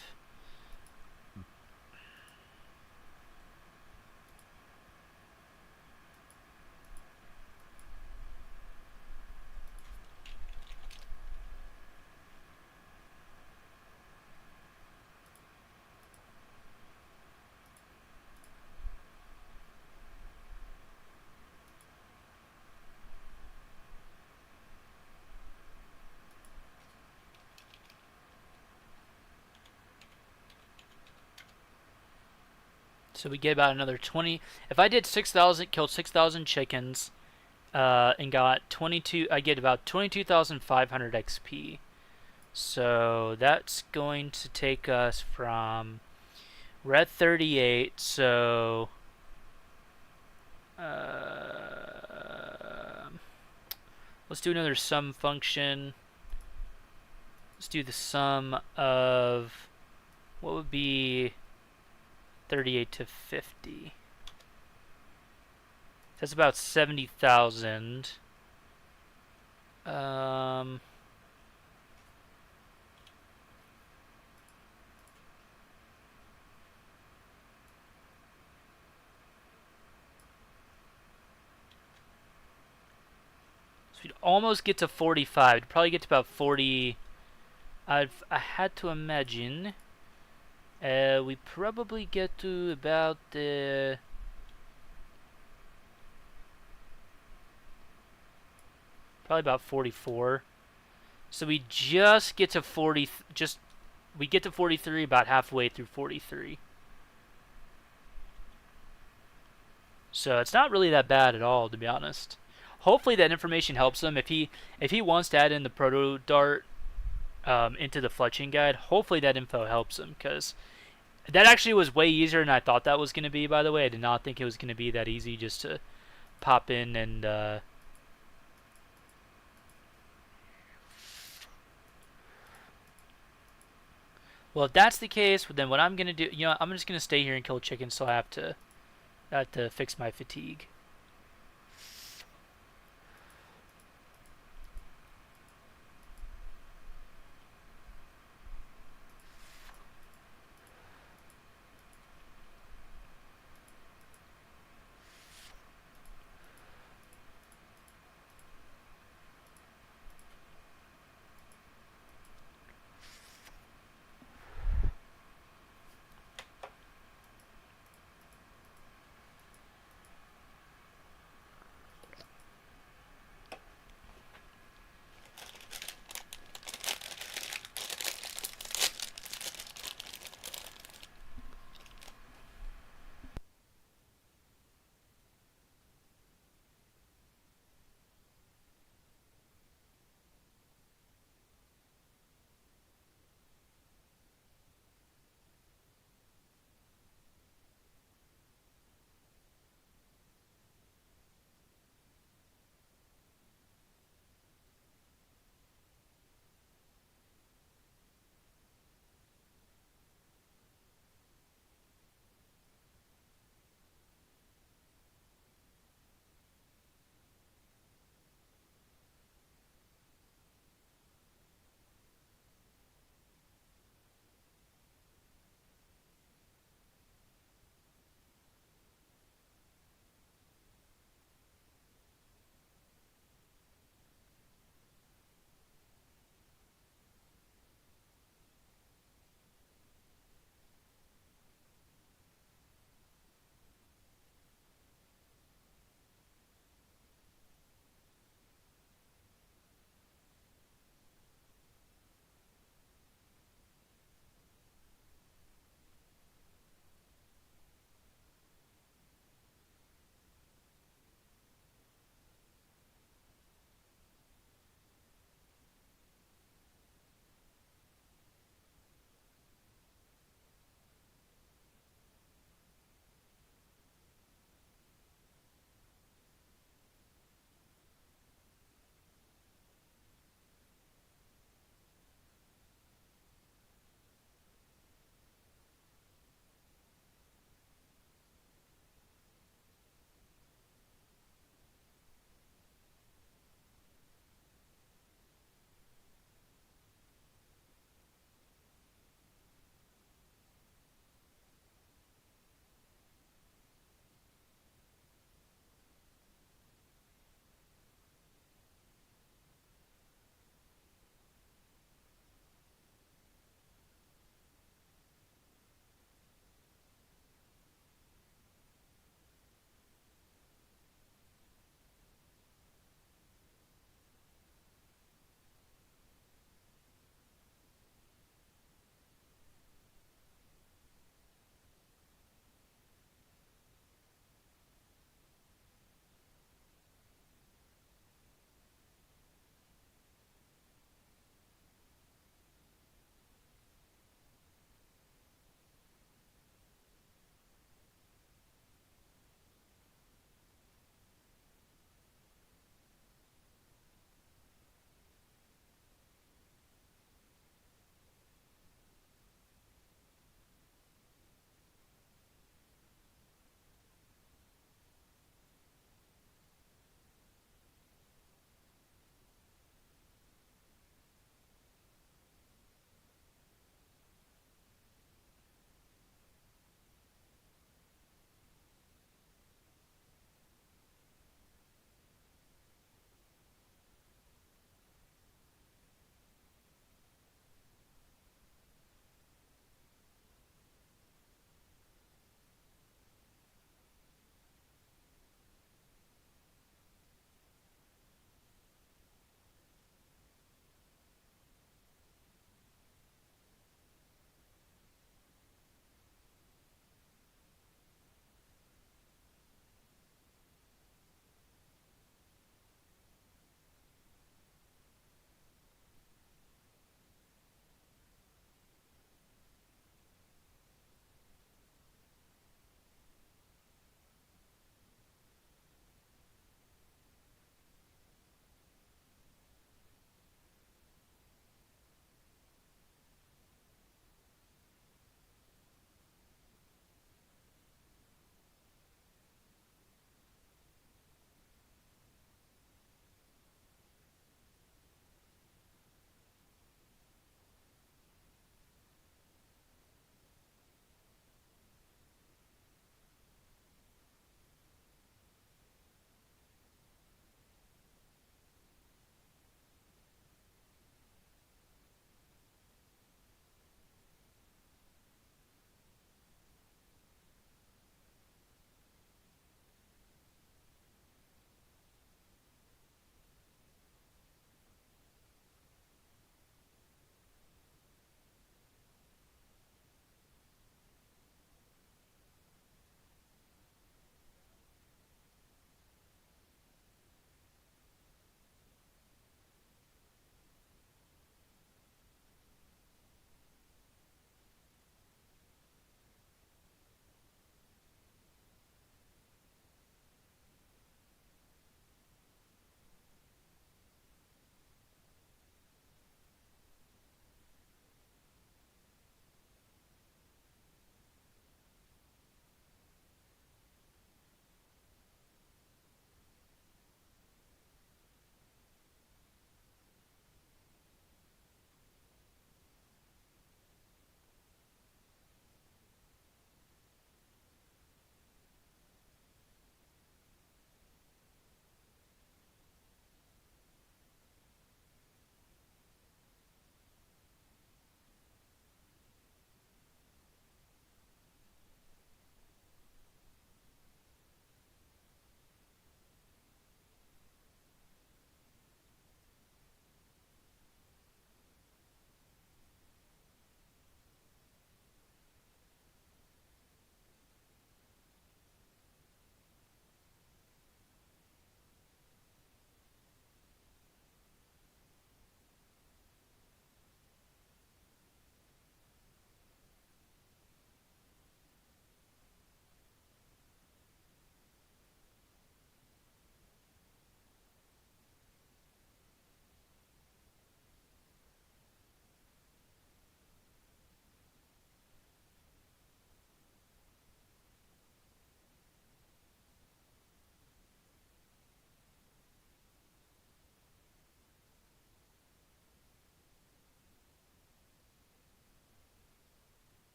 So we get about another 20. If I did 6,000, killed 6,000 chickens, and got 22, I get about 22,500 XP. So that's going to take us from, we're at 38, so let's do another sum function. Let's do the sum of what would be 38 to 50. That's about 70,000. So we'd almost get to 45. We'd probably get to about 40. I had to imagine. We probably get to about probably about 44. So we just get to 40. We get to 43 about halfway through 43. So it's not really that bad at all, to be honest. Hopefully that information helps him. If he wants to add in the proto dart into the fletching guide, hopefully that info helps him, because that actually was way easier than I thought that was going to be. By the way, I did not think it was going to be that easy just to pop in and. Well, if that's the case, then what I'm gonna do, I'm just gonna stay here and kill chickens, so I have to fix my fatigue.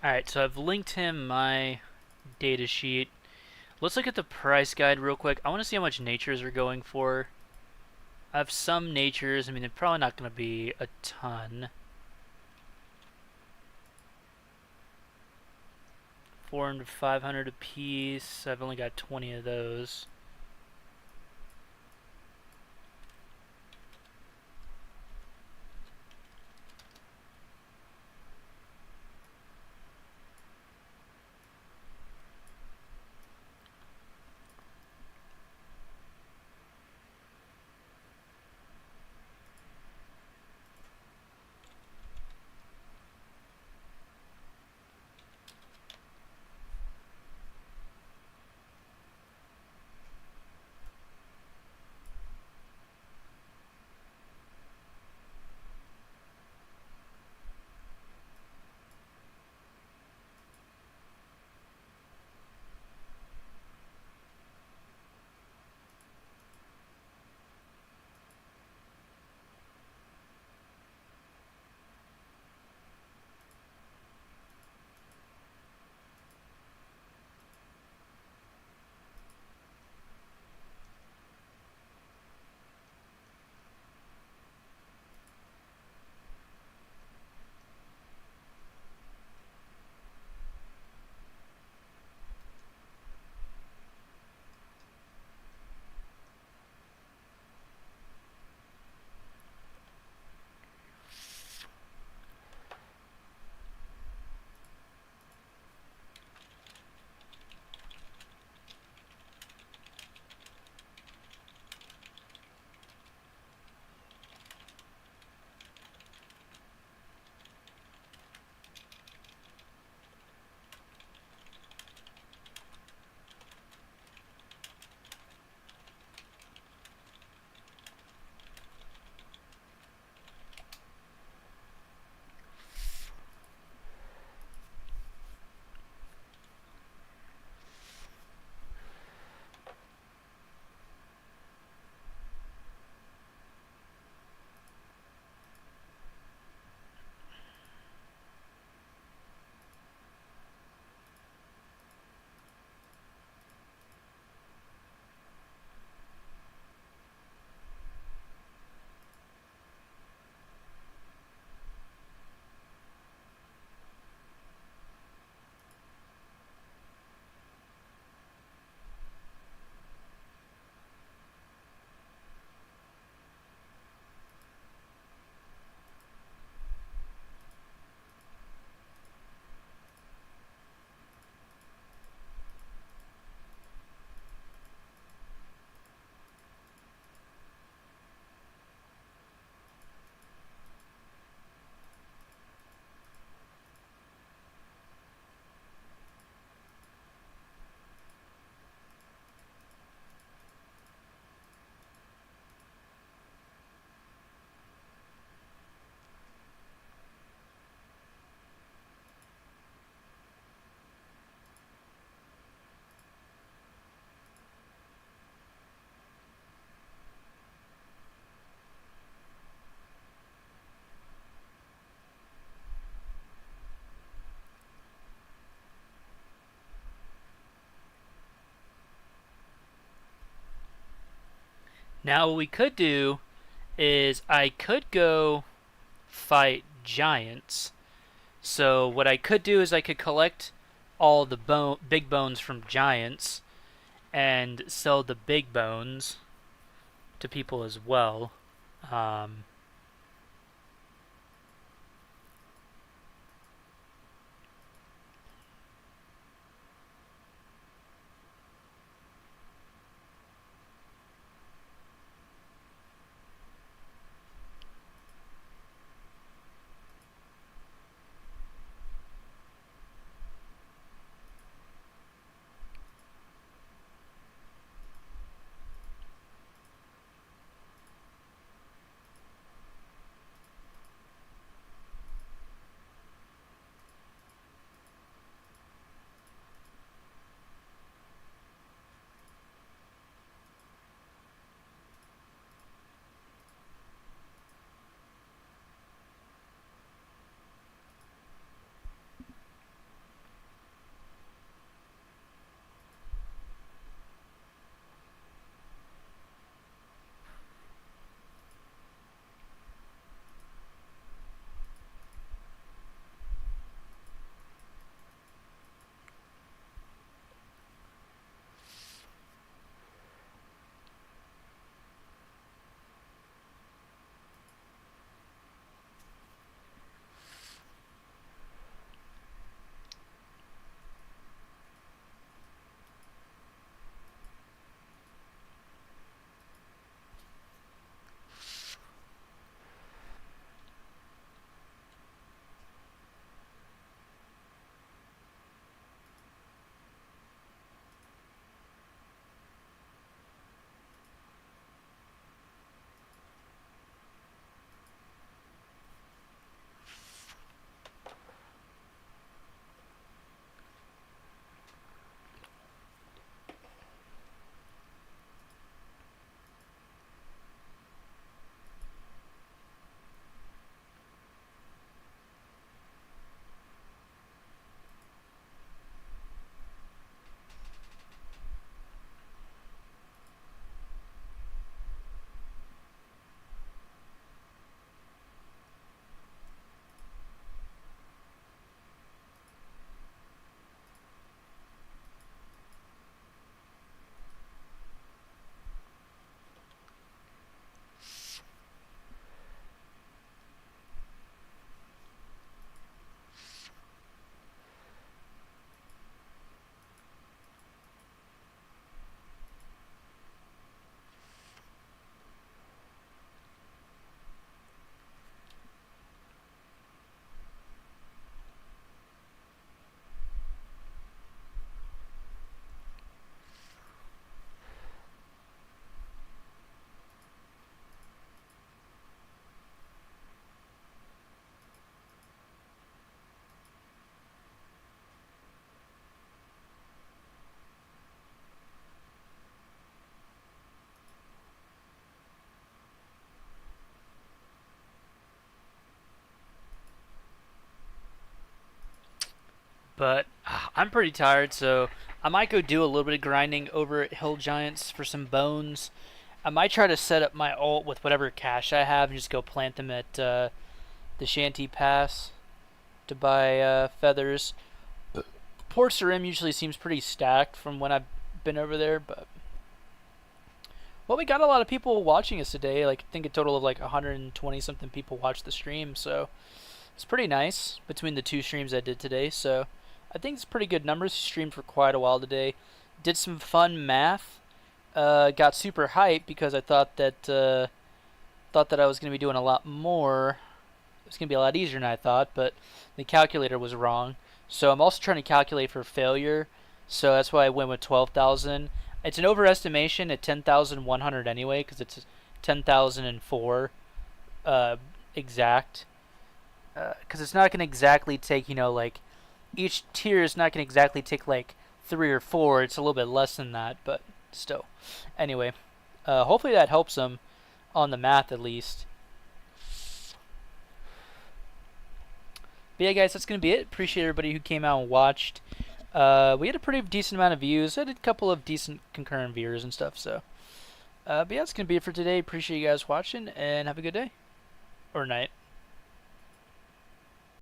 Alright, so I've linked him my data sheet. Let's look at the price guide real quick. I want to see how much natures are going for. I have some natures. I mean, they're probably not going to be a ton. 400, 500 a piece. I've only got 20 of those. Now, what we could do is I could go fight giants. So what I could do is I could collect all the big bones from giants and sell the big bones to people as well. Um, But I'm pretty tired, so I might go do a little bit of grinding over at Hill Giants for some bones. I might try to set up my ult with whatever cash I have and just go plant them at the Shanty Pass to buy feathers. Port Sarim usually seems pretty stacked from when I've been over there, but well, we got a lot of people watching us today. Like I think a total of like 120 something people watched the stream, so it's pretty nice between the two streams I did today. So I think it's pretty good numbers. Streamed for quite a while today. Did some fun math. Got super hyped because I thought that I was gonna be doing a lot more. It was gonna be a lot easier than I thought, but the calculator was wrong. So I'm also trying to calculate for failure. So that's why I went with 12,000. It's an overestimation at 10,100 anyway, because it's 10,004 exact. Because it's not going to exactly take, like, each tier is not going to exactly take, like, 3 or 4. It's a little bit less than that, but still. Anyway, hopefully that helps them on the math at least. But yeah, guys, that's going to be it. Appreciate everybody who came out and watched. We had a pretty decent amount of views. I had a couple of decent concurrent viewers and stuff, so. But yeah, that's going to be it for today. Appreciate you guys watching, and have a good day. Or night.